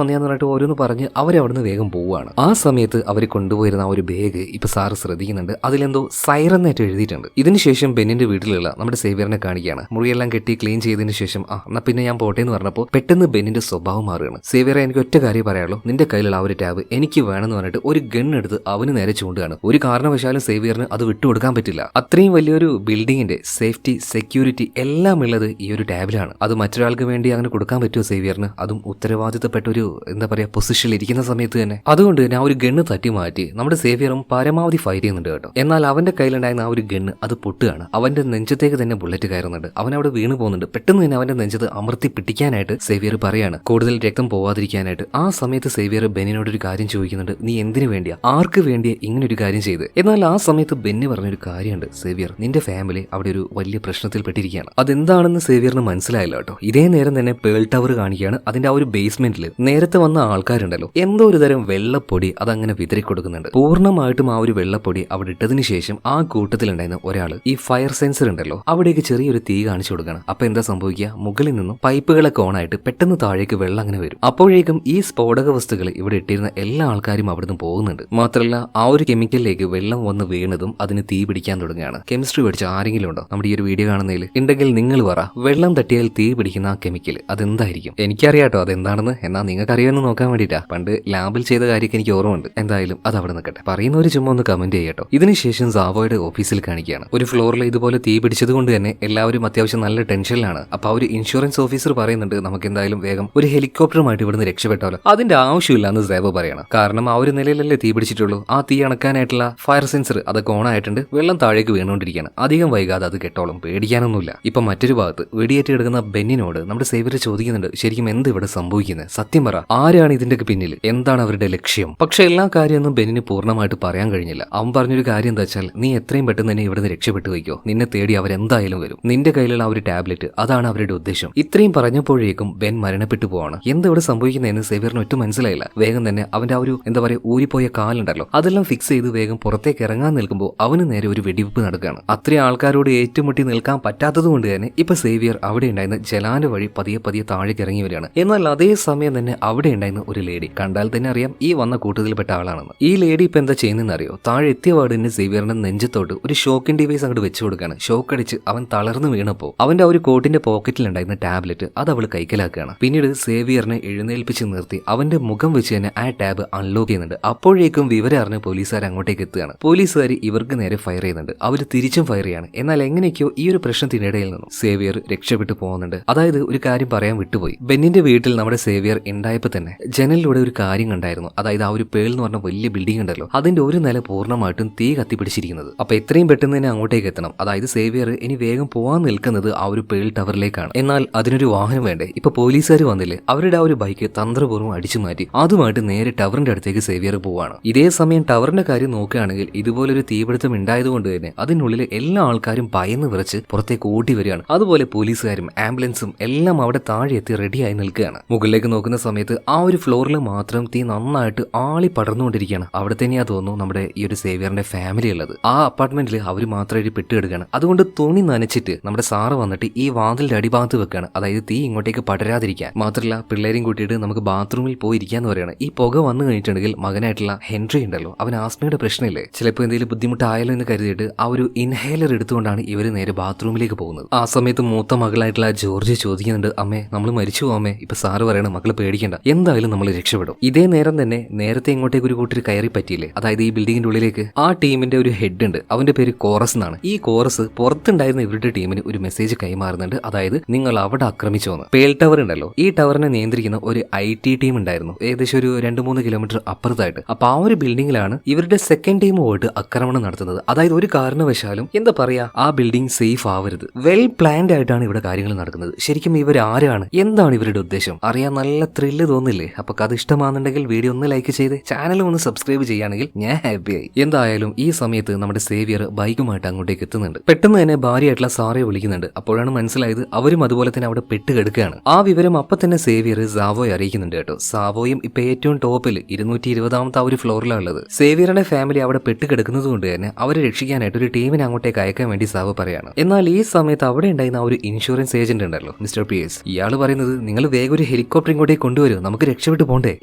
A: വന്നയാന്ന് പറഞ്ഞിട്ട് ഓരോന്ന് പറഞ്ഞ് അവരവിടുന്ന് വേഗം പോവുകയാണ്. ആ സമയത്ത് അവർ കൊണ്ടുപോയിരുന്ന ആ ഒരു ബാഗ് ഇപ്പൊ സാറ് ശ്രദ്ധിക്കുന്നുണ്ട്. അതിലെന്തോ സൈറൻ ആയിട്ട് എഴുതിയിട്ടുണ്ട്. ഇതിനുശേഷം ബെന്നിന്റെ വീട്ടിലുള്ള നമ്മുടെ സേവിയറിനെ കാണിക്കുകയാണ്. മുറിയെല്ലാം കെട്ടി ക്ലീൻ ചെയ്തതിനു ശേഷം എന്നാ പിന്നെ ഞാൻ പോട്ടെ എന്ന് പറഞ്ഞപ്പോൾ പെട്ടെന്ന് ബെന്നിന്റെ സ്വഭാവം മാറുകയാണ്. സേവിയറെ എനിക്ക് ഒറ്റ കാര്യം പറയാനുള്ളൂ, നിന്റെ കയ്യിലുള്ള ആ ഒരു ടാബ് എനിക്ക് വേണമെന്ന് പറഞ്ഞിട്ട് ഒരു ഗൺ എടുത്ത് അവന് നേരെ ചൂണ്ടുകയാണ്. ഒരു കാരണവശാലും സേവിയറിന് അത് വിട്ടുകൊടുക്കാൻ പറ്റില്ല. അത്രയും വലിയൊരു ബിൽഡിങ്ങിന്റെ സേഫ്റ്റി സെക്യൂരിറ്റി എല്ലാം ഉള്ളത് ഈ ഒരു ടാബിലാണ്. അത് മറ്റൊരാൾക്ക് വേണ്ടി അങ്ങനെ കൊടുക്കാൻ പറ്റുമോ സേവിയറിന്? അതും ഉത്തരവാദിത്തപ്പെട്ട ഒരു എന്താ പറയാ പൊസിഷനിൽ ഇരിക്കുന്ന സമയത്ത് തന്നെ. അതുകൊണ്ട് തന്നെ ആ ഒരു ഗണ്ണ് തട്ടി മാറ്റി നമ്മുടെ സേവിയറും പരമാവധി ഫൈറ്റ് ചെയ്യുന്നുണ്ട് കേട്ടോ. എന്നാൽ അവന്റെ കയ്യിലുണ്ടായിരുന്ന ആ ഒരു ഗണ്ണ് അത് പൊട്ടുകയാണ്. അവന്റെ നെഞ്ചത്തേക്ക് തന്നെ ബുള്ളറ്റ് കയറുന്നുണ്ട്. അവൻ അവിടെ വീണ് പോകുന്നുണ്ട്. പെട്ടെന്ന് തന്നെ അവന്റെ നെഞ്ചത്ത് അമർത്തി പിടിക്കാനായിട്ട് സേവിയർ പറയാണ്, കൂടുതൽ രക്തം പോവാതിരിക്കാനായിട്ട്. ആ സമയത്ത് സേവിയർ ബെന്നിനോട് ഒരു കാര്യം ചോദിക്കുന്നുണ്ട്, നീ എന്തിനു വേണ്ടിയാ, ആർക്ക് വേണ്ടിയാ ഇങ്ങനെ ഒരു കാര്യം ചെയ്ത്? എന്നാൽ ആ സമയത്ത് ബെന്നി പറഞ്ഞൊരു കാര്യമുണ്ട്, സേവിയർ നിന്റെ ഫാമിലി അവിടെ ഒരു വലിയ പ്രശ്നത്തിൽ പെട്ടിരിക്കുകയാണ്. അതെന്താണെന്ന് സേവിയറിന് മനസ്സിലായില്ല കേട്ടോ. ഇതേ നേരം തന്നെ പേൾ ടവർ കാണിക്കുകയാണ്. അതിന്റെ ആ ഒരു ബേസ്മെന്റിൽ നേരത്തെ വന്ന ആൾക്കാരുണ്ടല്ലോ, എന്തോ ഒരു തരം വെള്ളപ്പൊടി അതങ്ങനെ വിതറി കൊടുക്കുന്നുണ്ട്. പൂർണ്ണമായിട്ടും ആ ഒരു വെള്ളപ്പൊടി അവിടെ ഇട്ടതിന് ശേഷം ആ കൂട്ടത്തിലുണ്ടായിരുന്ന ഒരാൾ ഈ ഫയർ സെൻസർ ഉണ്ടല്ലോ അവിടേക്ക് ചെറിയൊരു തീ കാണിച്ചു കൊടുക്കണം. അപ്പൊ എന്താ സംഭവിക്കുക, മുകളിൽ നിന്നും പൈപ്പുകളൊക്കെ ഓണായിട്ട് പെട്ടെന്ന് താഴേക്ക് വെള്ളം അങ്ങനെ വരും. അപ്പോഴേക്കും ഈ സ്ഫോടക വസ്തുക്കൾ ഇവിടെ ഇട്ടിരുന്ന എല്ലാ ആൾക്കാരും അവിടുന്ന് പോകുന്നുണ്ട്. മാത്രമല്ല ആ ഒരു കെമിക്കലിലേക്ക് വെള്ളം വന്ന് വീണതും അതിന് തീ പിടിക്കാൻ തുടങ്ങുകയാണ്. കെമിസ്ട്രി പഠിച്ച ആരെങ്കിലും ഉണ്ടോ നമ്മുടെ ഈ ഒരു വീഡിയോ കാണുന്നതിൽ? ഉണ്ടെങ്കിൽ നിങ്ങൾ പറ, വെള്ളം തട്ടിയാൽ തീ പിടിക്കുന്ന ആ കെമിക്കൽ അതെന്തായിരിക്കും? എനിക്കറിയാട്ടോ അതെന്താണെന്ന്, എന്നാൽ നിങ്ങൾക്ക് അറിയാമെന്ന് നോക്കാൻ വേണ്ടിയിട്ടാ. പണ്ട് ലാബിൽ ചെയ്ത കാര്യമൊക്കെ എനിക്ക് ഓർമ്മയുണ്ട്. എന്തായാലും അത് അവിടെ നിൽക്കട്ടെ. പറയുന്നവർ ചുമ്മാ ഒന്ന് കമന്റ് ചെയ്യട്ടോ. ഇതിനുശേഷം സാവോയുടെ ഓഫീസിൽ കാണിക്കുകയാണ്. ഒരു ഫ്ലോറിൽ ഇതുപോലെ തീ പിടിച്ചത് കൊണ്ട് തന്നെ എല്ലാവരും അത്യാവശ്യം നല്ല ടെൻഷനിലാണ്. അപ്പൊ ആ ഒരു ഇൻഷുറൻസ് ഓഫീസർ പറയുന്നുണ്ട്, നമുക്ക് എന്തായാലും വേഗം ഒരു ഹെലികോപ്റ്ററുമായിട്ട് ഇവിടുന്ന് രക്ഷപ്പെട്ടാലോ. അതിന്റെ ആവശ്യമില്ല എന്ന് സാവോ പറയണം. കാരണം ആ ഒരു നിലയിലല്ലേ തീ പിടിച്ചിട്ടുള്ളൂ. ആ തീ അണക്കാനായിട്ടുള്ള ഫയർ സെൻസർ അതൊക്കെ ഓൺ ആയിട്ടുണ്ട്. വെള്ളം താഴേക്ക് വീണുകൊണ്ടിരിക്കുകയാണ്. അധികം വൈകാതെ അത് കെട്ടോളും, പേടിക്കാനൊന്നുമില്ല. ഇപ്പൊ മറ്റൊരു ഭാഗത്ത് വെടിയേറ്റ് കിടക്കുന്ന ബെന്നിനോട് നമ്മുടെ സേവിയർ ചോദിക്കുന്നുണ്ട്, ശരിക്കും എന്ത് ഇവിടെ സംഭവിക്കുന്നത്? സത്യം പറ, ആരാണ് ഇതിന്റെ പിന്നിൽ? എന്താണ് അവരുടെ ലക്ഷ്യം? പക്ഷെ എല്ലാ കാര്യമൊന്നും ബെന്നിന് പൂർണ്ണമായിട്ട് പറയാൻ കഴിഞ്ഞില്ല. അവൻ പറഞ്ഞൊരു കാര്യം എന്താ വെച്ചാൽ, നീ എത്രയും പെട്ടെന്ന് തന്നെ ഇവിടുന്ന് രക്ഷപ്പെട്ടു വയ്ക്കോ, നിന്നെ തേടി അവരെന്തായാലും വരും. നിന്റെ കയ്യിലുള്ള ആ ഒരു ടാബ്ലറ്റ് അതാണ് അവരുടെ ഉദ്ദേശം. ഇത്രയും പറഞ്ഞപ്പോഴേക്കും ബെൻ മരണപ്പെട്ടു പോവാണ്. എന്താ ഇവിടെ സംഭവിക്കുന്നതെന്ന് സേവിയറിന് ഒട്ടും മനസ്സിലായില്ല. വേഗം തന്നെ അവന്റെ ആ ഒരു എന്താ പറയുക ഊരിപ്പോയ കാലുണ്ടല്ലോ അതെല്ലാം ഫിക്സ് ചെയ്ത് വേഗം പുറത്തേക്ക് ഇറങ്ങാൻ നിൽക്കുമ്പോൾ അവന് നേരെ ഒരു വെടിവെപ്പ് നടക്കുകയാണ്. അത്രയും ആൾക്കാരോട് ഏറ്റുമുട്ടി നിൽക്കാൻ പറ്റാത്തത് കൊണ്ട് തന്നെ ഇപ്പൊ സേവിയർ അവിടെ ഉണ്ടായിരുന്ന ജലാന വഴി പതിയെ പതിയെ താഴേക്ക് ഇറങ്ങി വരികയാണ്. എന്നാൽ അതേ സമയം തന്നെ അവിടെ ഉണ്ടായിരുന്ന ഒരു ലേഡി, കണ്ടാൽ തന്നെ അറിയാം ഈ വന്ന കൂട്ടത്തിൽപ്പെട്ട ആളാണെന്ന്. ഈ ലേഡി ഇപ്പൊ എന്താ ചെയ്യുന്നതെന്ന് അറിയോ? താഴെ എത്തിയ പാടിന് സേവിയറിന്റെ നെഞ്ചത്തോട്ട് ഒരു ഷോക്കിംഗ് ഡിവൈസ് അങ്ങോട്ട് വെച്ചു കൊടുക്കുകയാണ്. ഷോക്ക് അടിച്ച് അവൻ തളർന്നു വീണപ്പോൾ അവന്റെ ആ ഒരു കോട്ടിന്റെ പോക്കറ്റിൽ ഉണ്ടായിരുന്ന ടാബ്ലറ്റ് അത് അവൾ കൈക്കലാക്കുകയാണ്. പിന്നീട് സേവിയറിനെ എഴുന്നേൽപ്പിച്ച് നിർത്തി അവന്റെ മുഖം വെച്ച് തന്നെ ആ ടാബ് അൺലോക്ക് ചെയ്യുന്നുണ്ട്. അപ്പോഴേക്കും വിവരം അറിഞ്ഞ് പോലീസുകാർ അങ്ങോട്ടേക്ക് എത്തുകയാണ്. പോലീസുകാർ ഇവർക്ക് നേരെ ഫയർ ചെയ്യുന്നുണ്ട്. അവർ തിരിച്ചും ഫയർ ചെയ്യാണ്. എന്നാൽ എങ്ങനെയൊക്കെയോ ഈ ഒരു പ്രശ്നത്തിനിടയിൽ നിന്നും സേവിയർ രക്ഷപ്പെട്ടു പോകുന്നുണ്ട്. അതായത് ഒരു കാര്യം പറയാൻ വിട്ടുപോയി. ബെന്നിന്റെ വീട്ടിൽ നമ്മുടെ സേവിയർ ഉണ്ടായപ്പോൾ തന്നെ ജനലിലൂടെ ഒരു കാര്യം കണ്ടായിരുന്നു. അതായത് ആ ഒരു പേൾ എന്ന് പറഞ്ഞ വലിയ ബിൽഡിംഗ് ഉണ്ടല്ലോ അതിന്റെ ഒരു നില പൂർണ്ണമായിട്ടും തീ കത്തിപ്പിടിച്ചിരിക്കുന്നത്. അപ്പൊ എത്രയും പെട്ടെന്ന് തന്നെ അങ്ങോട്ടേക്ക് എത്തണം. അതായത് സേവിയർ ഇനി വേഗം പോകാൻ നിൽക്കുന്നത് ആ ഒരു പേൾ ടവറിലേക്കാണ്. എന്നാൽ അതിനൊരു വാഹനം വേണ്ടേ? ഇപ്പൊ പോലീസുകാർ വന്നില്ലേ, അവരുടെ ആ ഒരു ബൈക്ക് തന്ത്രപൂർവ്വം അടിച്ചു മാറ്റി അതുമായിട്ട് നേരെ ടവറിന്റെ അടുത്തേക്ക് സേവിയർ പോവാണ്. ഇതേ സമയം ടവറിന്റെ കാര്യം നോക്കുകയാണെങ്കിൽ ഇതുപോലൊരു തീപിടുത്തം ഉണ്ടായതുകൊണ്ട് തന്നെ അതിനുള്ളിൽ എല്ലാ ആൾക്കാരും ഭയന്ന് വിറച്ച് പുറത്തേക്ക് ഓടി വരികയാണ്. അതുപോലെ പോലീസുകാരും ആംബുലൻസും എല്ലാം അവിടെ താഴെ എത്തി റെഡിയായി നിൽക്കുകയാണ്. മുകളിലേക്ക് നോക്കുന്ന സമയത്ത് ആ ഒരു ഫ്ലോറിൽ മാത്രം തീ നന്നായിട്ട് ആളി പടർന്നുകൊണ്ടിരിക്കുകയാണ്. അവിടെ തന്നെയാ തോന്നുന്നു നമ്മുടെ ഈ ഒരു സേവിയറിന്റെ ഫാമിലി ഉള്ളത്. ആ അപ്പാർട്ട്മെന്റിൽ അവർ മാത്രമായിട്ട് പെട്ടുകിടക്കുകയാണ്. അതുകൊണ്ട് തുണി നനച്ചിട്ട് നമ്മുടെ സാറ് വന്നിട്ട് ഈ വാതിലിന്റെ അടിഭാഗത്ത് വെക്കുകയാണ്. അതായത് തീ ഇങ്ങോട്ടേക്ക് പടരാതിരിക്കാൻ. മാത്രമല്ല പിള്ളേരെയും കൂട്ടിയിട്ട് നമുക്ക് ബാത്റൂമിൽ പോയിരിക്കാന്ന് പറയാണ്. ഈ പുക വന്നു കഴിഞ്ഞിട്ടുണ്ടെങ്കിൽ മകനായിട്ടുള്ള ഹെൻറി ഉണ്ടല്ലോ അവൻ ആസ്മയുടെ പ്രശ്നമില്ലേ, ചിലപ്പോൾ എന്തെങ്കിലും ബുദ്ധിമുട്ടായാലോ എന്ന് കരുതിയിട്ട് ആ ഒരു ഇൻഹേലർ എടുത്തുകൊണ്ടാണ് ഇവർ നേരെ ബാത്റൂമിലേക്ക് പോകുന്നത്. ആ സമയത്ത് മൂത്ത മകളായിട്ടുള്ള ജോർജ് ചോദിക്കുന്നുണ്ട്, അമ്മേ നമ്മൾ മരിച്ചു പോവാമേ. ഇപ്പൊ സാറ് പറയണം മക്കള് പേടിക്കണ്ട, എന്തായാലും നമ്മൾ രക്ഷപ്പെടും. ഇതേ നേരം തന്നെ നേരത്തെ ഇങ്ങോട്ടേക്ക് ഒരു കൂട്ടർ കയറി പറ്റിയില്ലേ, അതായത് ഈ ബിൽഡിങ്ങിന്റെ ഉള്ളിലേക്ക്. ആ ടീമിന്റെ ഒരു ഹെഡ് ഉണ്ട്, അവന്റെ പേര് കോറസ് എന്നാണ്. ഈ കോറസ് പുറത്തുണ്ടായിരുന്ന ഇവരുടെ ടീമിന് ഒരു മെസ്സേജ് കൈമാറുന്നുണ്ട്. അതായത് നിങ്ങൾ അവിടെ ആക്രമിച്ചോന്ന്. പേൾ ടവർ ഉണ്ടല്ലോ ഈ ടവറിനെ നിയന്ത്രിക്കുന്ന ഒരു IT ടീം ഉണ്ടായിരുന്നു ഏകദേശം ഒരു 2-3 കിലോമീറ്റർ അപ്പുറത്തായിട്ട്. അപ്പൊ ആ ഒരു ബിൽഡിങ്ങിലാണ് ഇവരുടെ സെക്കൻഡ് ടീം പോയിട്ട് ആക്രമണം നടത്തുന്നത്. അതായത് ഒരു കാരണവശാലും എന്താ പറയാ ആ ബിൽഡിംഗ് സേഫ് ആവരുത്. വെൽ പ്ലാൻഡ് ആയിട്ടാണ് ഇവിടെ കാര്യങ്ങൾ നടക്കുന്നത്. ശരിക്കും ഇവർ ആരാണ്, എന്താണ് ഇവരുടെ ഉദ്ദേശം അറിയാൻ നല്ല ത്രില്ല് തോന്നില്ലേ? അപ്പൊ കഥ ഇഷ്ടമാണെന്നുണ്ടെങ്കിൽ വീഡിയോ ഒന്ന് ലൈക്ക് ചെയ്ത് ചാനൽ ഒന്ന് സബ്സ്ക്രൈബ് ചെയ്യുകയാണെങ്കിൽ ഞാൻ ഹാപ്പിയായി. എന്തായാലും ഈ സമയത്ത് നമ്മുടെ സേവിയർ ബൈക്കുമായിട്ട് അങ്ങോട്ടേക്ക് എത്തുന്നുണ്ട്. പെട്ടെന്ന് തന്നെ ഭാര്യയായിട്ടുള്ള സാറയെ വിളിക്കുന്നുണ്ട്. അപ്പോഴാണ് മനസ്സിലായത് അവരും അതുപോലെ തന്നെ അവിടെ പെട്ടുകിടക്കുകയാണ്. ആ വിവരം അപ്പൊ തന്നെ സേവിയർ സാവോയെ അറിയിക്കുന്നുണ്ട് കേട്ടോ. സാവോയും ഇപ്പൊ ഏറ്റവും ടോപ്പിൽ 220ാമത്തെ ആ ഒരു ഫ്ലോറിലാണ് ഉള്ളത്. സേവിയറുടെ ഫാമിലി അവിടെ പെട്ടുകിടക്കുന്നത് കൊണ്ട് തന്നെ അവരെ രക്ഷിക്കാനായിട്ട് ഒരു ടീമിനെ അങ്ങോട്ടേക്ക് അയക്കാൻ വേണ്ടി സാവോ പറയാണ്. എന്നാൽ ഈ സമയത്ത് അവിടെ ഉണ്ടായിരുന്ന ആ ഒരു ഇൻഷുറൻസ് ഏജന്റ് ഉണ്ടല്ലോ മിസ്റ്റർ PS, ഇയാൾ പറയുന്നത് നിങ്ങൾ വേഗം ഒരു ഹെലികോപ്റ്റർ ഇങ്ങോട്ടേക്ക് കൊണ്ടുവരും, നമുക്ക് രക്ഷപ്പെട്ടു പോണ്ടേ.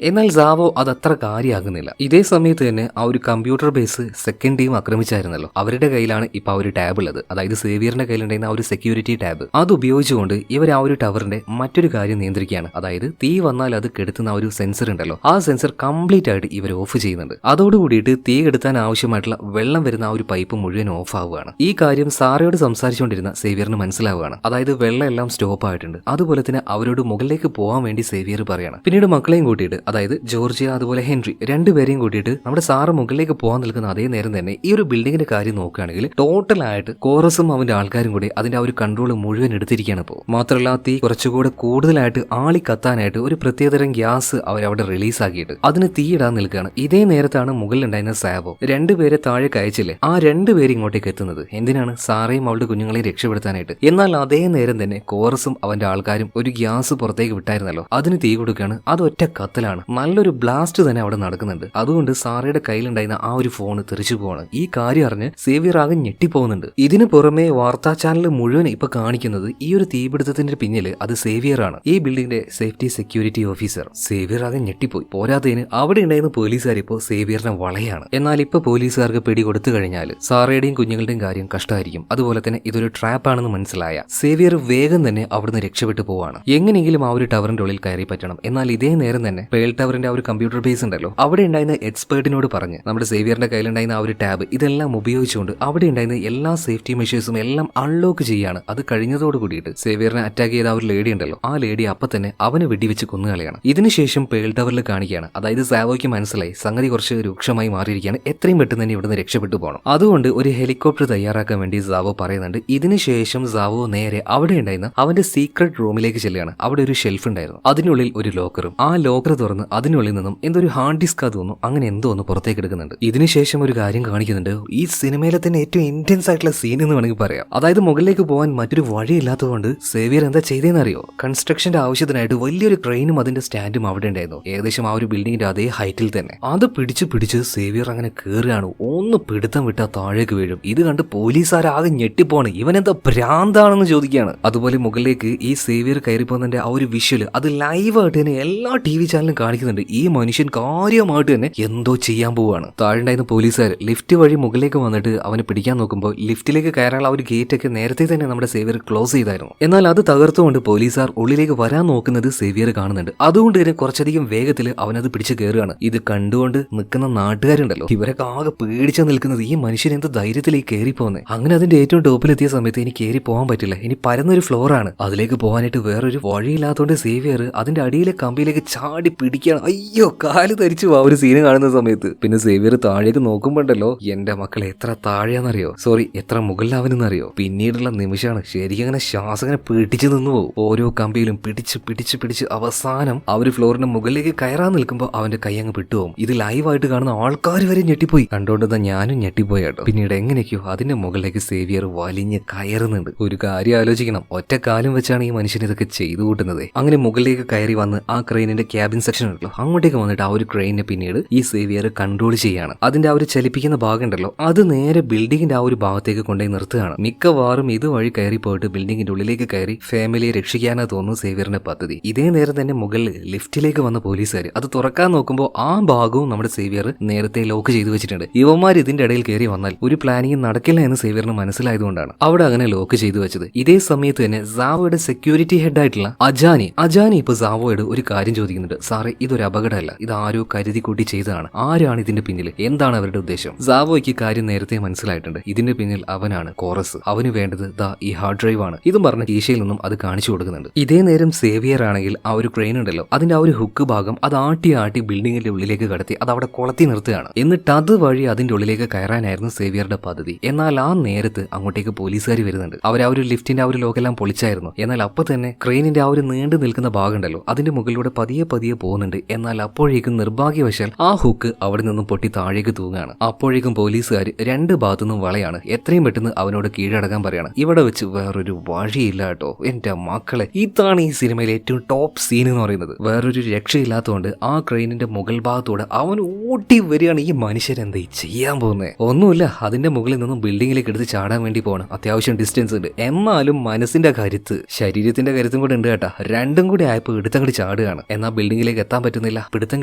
A: എന്നാൽ സാവോ അത് അത്ര കാര്യമാകുന്നില്ല. ഇതേ സമയത്ത് തന്നെ ആ ഒരു കമ്പ്യൂട്ടർ ബേസ് സെക്കൻഡ് ടീം ആക്രമിച്ചായിരുന്നല്ലോ അവരുടെ കയ്യിലാണ് ഇപ്പൊ ആ ഒരു ടാബ് ഉള്ളത്. അതായത് സേവിയറിന്റെ കയ്യിലുണ്ടായിരുന്ന ആ ഒരു സെക്യൂരിറ്റി ടാബ് അത് ഉപയോഗിച്ചുകൊണ്ട് ഇവർ ആ ഒരു ടവറിന്റെ മറ്റൊരു കാര്യം നിയന്ത്രിക്കുകയാണ്. അതായത് തീ വന്നാൽ അത് കെടുത്തുന്ന ആ ഒരു സെൻസർ ഉണ്ടല്ലോ ആ സെൻസർ കംപ്ലീറ്റ് ആയിട്ട് ഇവർ ഓഫ് ചെയ്യുന്നുണ്ട്. അതോടുകൂടിയിട്ട് തീ കെടുത്താൻ ആവശ്യമായിട്ടുള്ള വെള്ളം വരുന്ന ആ ഒരു പൈപ്പ് മുഴുവൻ ഓഫ് ആവുകയാണ്. ഈ കാര്യം സാറയോട് സംസാരിച്ചുകൊണ്ടിരുന്ന സേവിയറിന് മനസ്സിലാവുകയാണ്. അതായത് വെള്ളം എല്ലാം സ്റ്റോപ്പ് ആയിട്ടുണ്ട്. അതുപോലെ തന്നെ അവരോട് മുകളിലേക്ക് പോകാൻ വേണ്ടി സേവിയർ പറയാണ്. പിന്നീട് പിന്നീട് മക്കളെയും കൂട്ടിയിട്ട്, അതായത് ജോർജിയ അതുപോലെ ഹെൻറി രണ്ടുപേരെയും കൂട്ടിയിട്ട് നമ്മുടെ സാറ മുകളിലേക്ക് പോകാൻ നിൽക്കുന്ന അതേ നേരം തന്നെ ഈ ഒരു ബിൽഡിങ്ങിന്റെ കാര്യം നോക്കുകയാണെങ്കിൽ ടോട്ടലായിട്ട് കോറസും അവന്റെ ആൾക്കാരും കൂടി അതിന്റെ ആ ഒരു കൺട്രോൾ മുഴുവൻ എടുത്തിരിക്കുകയാണ് ഇപ്പോൾ. മാത്രമല്ല തീ കുറച്ചുകൂടെ കൂടുതലായിട്ട് ആളി കത്താനായിട്ട് ഒരു പ്രത്യേകതരം ഗ്യാസ് അവരവിടെ റിലീസാക്കിയിട്ട് അതിന് തീയിടാൻ നിൽക്കുകയാണ്. ഇതേ നേരത്താണ് മുകളിലുണ്ടായിരുന്ന സാബോ രണ്ടുപേരെ താഴെ കയച്ചില്ലേ, ആ രണ്ടുപേരും ഇങ്ങോട്ടേക്ക് എത്തുന്നത് എന്തിനാണ്? സാറയും അവളുടെ കുഞ്ഞുങ്ങളെയും രക്ഷപ്പെടുത്താനായിട്ട്. എന്നാൽ അതേ നേരം തന്നെ കോറസും അവന്റെ ആൾക്കാരും ഒരു ഗ്യാസ് പുറത്തേക്ക് വിട്ടായിരുന്നല്ലോ, അതിന് തീ കൊടുക്കുകയാണ്. അത് ഒറ്റ കത്തലാണ്. നല്ലൊരു ബ്ലാസ്റ്റ് തന്നെ അവിടെ നടക്കുന്നുണ്ട്. അതുകൊണ്ട് സാറയുടെ കയ്യിലുണ്ടായിരുന്ന ആ ഒരു ഫോണ് തെറിച്ചു പോവാണ്. ഈ കാര്യം അറിഞ്ഞ് സേവിയർ ആകെ ഞെട്ടിപ്പോകുന്നുണ്ട്. ഇതിനു പുറമെ വാർത്താ ചാനൽ മുഴുവൻ ഇപ്പൊ കാണിക്കുന്നത് ഈ ഒരു തീപിടുത്തത്തിന്റെ പിന്നില് അത് സേവിയർ ആണ്, ഈ ബിൽഡിംഗിന്റെ സേഫ്റ്റി സെക്യൂരിറ്റി ഓഫീസർ. സേവിയർ ആകെ ഞെട്ടിപ്പോയി. പോരാത്തതിന് അവിടെ ഉണ്ടായിരുന്ന പോലീസുകാർ ഇപ്പോ സേവിയറിനെ വളയാണ്. എന്നാൽ ഇപ്പൊ പോലീസുകാർക്ക് പിടി കൊടുത്തു കഴിഞ്ഞാൽ സാറയുടെയും കുഞ്ഞുങ്ങളുടെയും കാര്യം കഷ്ടമായിരിക്കും. അതുപോലെ തന്നെ ഇതൊരു ട്രാപ്പ് ആണെന്ന് മനസ്സിലായ സേവിയർ വേഗം തന്നെ അവിടുന്ന് രക്ഷപ്പെട്ടു പോവാണ്. എങ്ങനെയെങ്കിലും ആ ഒരു ടവറിന്റെ ഉള്ളിൽ കയറി പറ്റണം. എന്നാൽ ഇതേ നേരം തന്നെ പേൾ ടവറിന്റെ ആ ഒരു കമ്പ്യൂട്ടർ ബേസ് ഉണ്ടല്ലോ, അവിടെ ഉണ്ടായിരുന്ന എക്സ്പേർട്ടിനോട് പറഞ്ഞ് നമ്മുടെ സേവിയറിന്റെ കയ്യിലുണ്ടായിരുന്ന ആ ഒരു ടാബ് ഇതെല്ലാം ഉപയോഗിച്ചുകൊണ്ട് അവിടെ ഉണ്ടായിരുന്ന എല്ലാ സേഫ്റ്റി മെഷേഴ്സും എല്ലാം അൺലോക്ക് ചെയ്യാണ്. അത് കഴിഞ്ഞതോട് കൂടിയിട്ട് സേവിയറിനെ അറ്റാക്ക് ചെയ്ത ആ ഒരു ലേഡി ഉണ്ടല്ലോ, ആ ലേഡി അപ്പൊ തന്നെ അവനെ വെടിവെച്ച് കൊന്നുകളയാണ്. ഇതിനുശേഷം പേൾ ടവറിൽ കാണിക്കുകയാണ്, അതായത് സാവോയ്ക്ക് മനസ്സിലായി സംഗതി കുറച്ച് രൂക്ഷമായി മാറിയിരിക്കുകയാണ്, എത്രയും പെട്ടെന്ന് തന്നെ ഇവിടുന്ന് രക്ഷപ്പെട്ടു പോകണം. അതുകൊണ്ട് ഒരു ഹെലികോപ്റ്റർ തയ്യാറാക്കാൻ വേണ്ടി സാവോ പറയുന്നുണ്ട്. ഇതിനുശേഷം സാവോ നേരെ അവിടെ ഉണ്ടായിരുന്ന അവന്റെ സീക്രട്ട് റൂമിലേക്ക് ചെല്ലുകയാണ്. അവിടെ ഒരു ഷെൽഫ് ഉണ്ടായിരുന്നു, അതിനുള്ളിൽ ഒരു ലോക്കറും. ആ ലോക്കർ തുറന്ന് അതിനുള്ളിൽ നിന്നും എന്തോ ഒരു ഹാർഡ് ഡിസ്ക് തോന്നുന്നു, അങ്ങനെ എന്തോ ഒന്ന് പുറത്തേക്ക് എടുക്കുന്നുണ്ട്. ഇതിനുശേഷം ഒരു കാര്യം കാണിക്കുന്നുണ്ട്, ഈ സിനിമയിലെ തന്നെ ഏറ്റവും ഇന്റൻസ് ആയിട്ടുള്ള സീൻ എന്ന് വേണമെങ്കിൽ പറയാം. അതായത് മുകളിലേക്ക് പോകാൻ മറ്റൊരു വഴിയില്ലാത്തതുകൊണ്ട് സേവിയർ എന്താ ചെയ്തതെന്ന് അറിയോ? കൺസ്ട്രക്ഷന്റെ ആവശ്യത്തിനായിട്ട് വലിയൊരു ക്രെയിനും അതിന്റെ സ്റ്റാൻഡും അവിടെ ഉണ്ടായിരുന്നു, ഏകദേശം ആ ഒരു ബിൽഡിങ്ങിന്റെ അതേ ഹൈറ്റിൽ തന്നെ. അത് പിടിച്ച് സേവിയർ അങ്ങനെ കയറുകയാണ്. ഒന്ന് പിടുത്തം വിട്ടാ താഴേക്ക് വീഴും. ഇത് കണ്ട് പോലീസുകാരാകെ ഞെട്ടിപ്പോണ്, ഇവനെന്താ ഭ്രാന്താണെന്ന് ചോദിക്കുകയാണ്. അതുപോലെ മുകളിലേക്ക് ഈ സേവിയർ കയറിപ്പോന്നതിന്റെ ആ ഒരു വിഷ്വല് അത് ലൈവായിട്ട് തന്നെ എല്ലാ TV ചാനലും കാണിക്കുന്നുണ്ട്. ഈ മനുഷ്യൻ കാര്യമായിട്ട് തന്നെ എന്തോ ചെയ്യാൻ പോവാണ്. താഴെണ്ടായിരുന്ന പോലീസുകാർ ലിഫ്റ്റ് വഴി മുകളിലേക്ക് വന്നിട്ട് അവനെ പിടിക്കാൻ നോക്കുമ്പോൾ ലിഫ്റ്റിലേക്ക് കയറാനുള്ള ആ ഒരു ഗേറ്റ് ഒക്കെ നേരത്തെ തന്നെ നമ്മുടെ സേവിയർ ക്ലോസ് ചെയ്തായിരുന്നു. എന്നാൽ അത് തകർത്തുകൊണ്ട് പോലീസുകാർ ഉള്ളിലേക്ക് വരാൻ നോക്കുന്നത് സേവിയർ കാണുന്നുണ്ട്. അതുകൊണ്ട് തന്നെ കുറച്ചധികം വേഗത്തിൽ അവനത് പിടിച്ച് കയറുകയാണ്. ഇത് കണ്ടുകൊണ്ട് നിൽക്കുന്ന നാട്ടുകാരുണ്ടല്ലോ, ഇവരൊക്കെ ആകെ പേടിച്ചാ നിൽക്കുന്നത്, ഈ മനുഷ്യൻ എന്ത് ധൈര്യത്തിലേക്ക് കയറി പോകുന്നത്. അങ്ങനെ അതിന്റെ ഏറ്റവും ടോപ്പിലെത്തിയ സമയത്ത് ഇനി കയറി പോകാൻ പറ്റില്ല, ഇനി പരന്നൊരു ഫ്ലോർ ആണ്. അതിലേക്ക് പോകാനായിട്ട് വേറൊരു വഴിയില്ലാത്തതുകൊണ്ട് സേവിയർ അതിന്റെ അടിയിലെ കമ്പിയിലേക്ക് ചാടി പിടിക്കുകയാണ്. അയ്യോ, കാല് ധരിച്ചു ആ ഒരു സീന് കാണുന്ന സമയത്ത്. പിന്നെ സേവിയർ താഴേക്ക് നോക്കുമ്പോണ്ടല്ലോ, എന്റെ മക്കളെ എത്ര താഴെയാണെന്നറിയോ, സോറി എത്ര മുകളിലാവനെന്നറിയോ. പിന്നീടുള്ള നിമിഷമാണ് ശരിക്കും അങ്ങനെ ശ്വാസം അങ്ങനെ പിടിച്ചു നിന്നു പോകും. ഓരോ കമ്പിയിലും പിടിച്ച് അവസാനം ആ ഒരു ഫ്ലോറിന്റെ മുകളിലേക്ക് കയറാൻ നിൽക്കുമ്പോൾ അവന്റെ കൈ അങ്ങ് വിട്ടുപോകും. ഇത് ലൈവായിട്ട് കാണുന്ന ആൾക്കാർ വരെ ഞെട്ടിപ്പോയി. കണ്ടോണ്ടെന്നാ ഞാനും ഞെട്ടിപ്പോയി കേട്ടോ. പിന്നീട് എങ്ങനെയൊക്കെയോ അതിന്റെ മുകളിലേക്ക് സേവിയർ വലിഞ്ഞ് കയറുന്നുണ്ട്. ഒരു കാര്യം ആലോചിക്കണം, ഒറ്റ കാലം വെച്ചാണ് ഈ മനുഷ്യൻ ഇതൊക്കെ ചെയ്തു കൂട്ടുന്നത്. അങ്ങനെ മുകളിലേക്ക് കയറി വന്ന് ആ ക്രെയിനിന്റെ ക്യാബിൻ സെക്ഷൻ ഉണ്ടല്ലോ, അങ്ങോട്ടേക്ക് വന്നിട്ട് ആ ഒരു ക്രെയിനെ പിന്നീട് ഈ സേവിയർ കൺട്രോൾ ചെയ്യാണ്. അതിന്റെ ആ ഒരു ചലിപ്പിക്കുന്ന ഭാഗം ഉണ്ടല്ലോ, അത് നേരെ ബിൽഡിങ്ങിന്റെ ആ ഒരു ഭാഗത്തേക്ക് കൊണ്ടുപോയി നിർത്തുകയാണ്. മിക്കവാറും ഇതുവഴി കയറി പോയിട്ട് ബിൽഡിങ്ങിന്റെ ഉള്ളിലേക്ക് കയറി ഫാമിലിയെ രക്ഷിക്കാനാ തോന്നുന്നു സേവിയറിന്റെ പദ്ധതി. ഇതേ നേരം തന്നെ മുകളിൽ ലിഫ്റ്റിലേക്ക് വന്ന പോലീസുകാർ അത് തുറക്കാൻ നോക്കുമ്പോൾ ആ ഭാഗവും നമ്മുടെ സേവിയർ നേരത്തെ ലോക്ക് ചെയ്തു വെച്ചിട്ടുണ്ട്. ഇവന്മാർ ഇതിന്റെ ഇടയിൽ കയറി വന്നാൽ ഒരു പ്ലാനിങ് നടക്കില്ല എന്ന് സേവിയറിന് മനസ്സിലായതുകൊണ്ടാണ് അവിടെ അങ്ങനെ ലോക്ക് ചെയ്തു വെച്ചത്. ഇതേ സമയത്ത് തന്നെ സാവോയുടെ സെക്യൂരിറ്റി ഹെഡ് ആയിട്ടുള്ള അജാനി ഇപ്പൊ സാവോയോട് ഒരു കാര്യം ചോദിക്കുന്നുണ്ട്. സാറേ, ഇതൊരു അപകടമല്ല, ഇത് ആരോ കരുതി കൂട്ടി ചെയ്തതാണ്. ആരാണ് ഇതിന്റെ പിന്നിൽ? എന്താണ് അവരുടെ ഉദ്ദേശം? സാവോയ്ക്ക് കാര്യം നേരത്തെ മനസ്സിലായിട്ടുണ്ട്. ഇതിന്റെ പിന്നിൽ അവനാണ് കോറസ്. അവന് വേണ്ടത് ഈ ഹാർഡ് ഡ്രൈവ് ആണ്. ഇതും പറഞ്ഞ കീശയിൽ നിന്നും അത് കാണിച്ചു കൊടുക്കുന്നുണ്ട്. ഇതേ നേരം സേവിയർ ആണെങ്കിൽ ആ ഒരു ക്രെയിൻ ഉണ്ടല്ലോ, അതിന്റെ ആ ഒരു ഹുക്ക് ഭാഗം അത് ആട്ടി ബിൽഡിങ്ങിന്റെ ഉള്ളിലേക്ക് കടത്തി അത് അവിടെ കൊളത്തി നിർത്തുകയാണ്. എന്നിട്ട് അത് വഴി അതിന്റെ ഉള്ളിലേക്ക് കയറാനായിരുന്നു സേവിയറുടെ പദ്ധതി. എന്നാൽ ആ നേരത്ത് അങ്ങോട്ടേക്ക് പോലീസുകാർ വരുന്നുണ്ട്. അവർ ആ ഒരു ലിഫ്റ്റിന്റെ ആ ഒരു ലോക്കെല്ലാം പൊളിച്ചായിരുന്നു. എന്നാൽ അപ്പൊ തന്നെ ക്രെയിനിന്റെ ആ ഒരു നീണ്ടു നിൽക്കുന്ന ഭാഗം ഉണ്ടല്ലോ, അതിന്റെ മുകളിലൂടെ പതിയെ പോകുന്നുണ്ട്. എന്നാൽ അപ്പോഴേക്കും നിർഭാഗ്യവശാൽ ആ ഹുക്ക് അവിടെ നിന്നും പൊട്ടി താഴേക്ക് തൂങ്ങാണ്. അപ്പോഴേക്കും പോലീസുകാർ രണ്ട് ഭാഗത്തുനിന്നും വളയാണ്. എത്രയും പെട്ടെന്ന് അവനോട് കീഴടക്കാൻ പറയാണ്. ഇവിടെ വെച്ച് വേറൊരു വഴിയില്ല കേട്ടോ. എന്റെ മക്കളെ, ഇതാണ് ഈ സിനിമയിലെ ഏറ്റവും ടോപ്പ് സീൻ എന്ന് പറയുന്നത്. വേറൊരു രക്ഷയില്ലാത്തതുകൊണ്ട് ആ ക്രെയിനിന്റെ മുകൾ ഭാഗത്തൂടെ അവൻ ഓടി വരികയാണ്. ഈ മനുഷ്യൻ എന്താ ചെയ്യാൻ പോകുന്നത്? ഒന്നുമില്ല, അതിന്റെ മുകളിൽ നിന്നും ബിൽഡിങ്ങിലേക്ക് എടുത്ത് ചാടാൻ വേണ്ടി പോകണം. അത്യാവശ്യം ഡിസ്റ്റൻസ് ഉണ്ട്. എന്നാലും മനസ്സിന്റെ കരുത്ത് ശരീരത്തിന്റെ കരുത്തും കൂടെ ഉണ്ട് കേട്ടാ. രണ്ടും കൂടി ആയപ്പോൾ എടുത്തങ്ങോട്ട് ചാടുകയാണ്. എന്നാൽ ബിൽഡിങ്ങിലേക്ക് എത്താൻ പറ്റുന്നില്ല. പിടുത്തം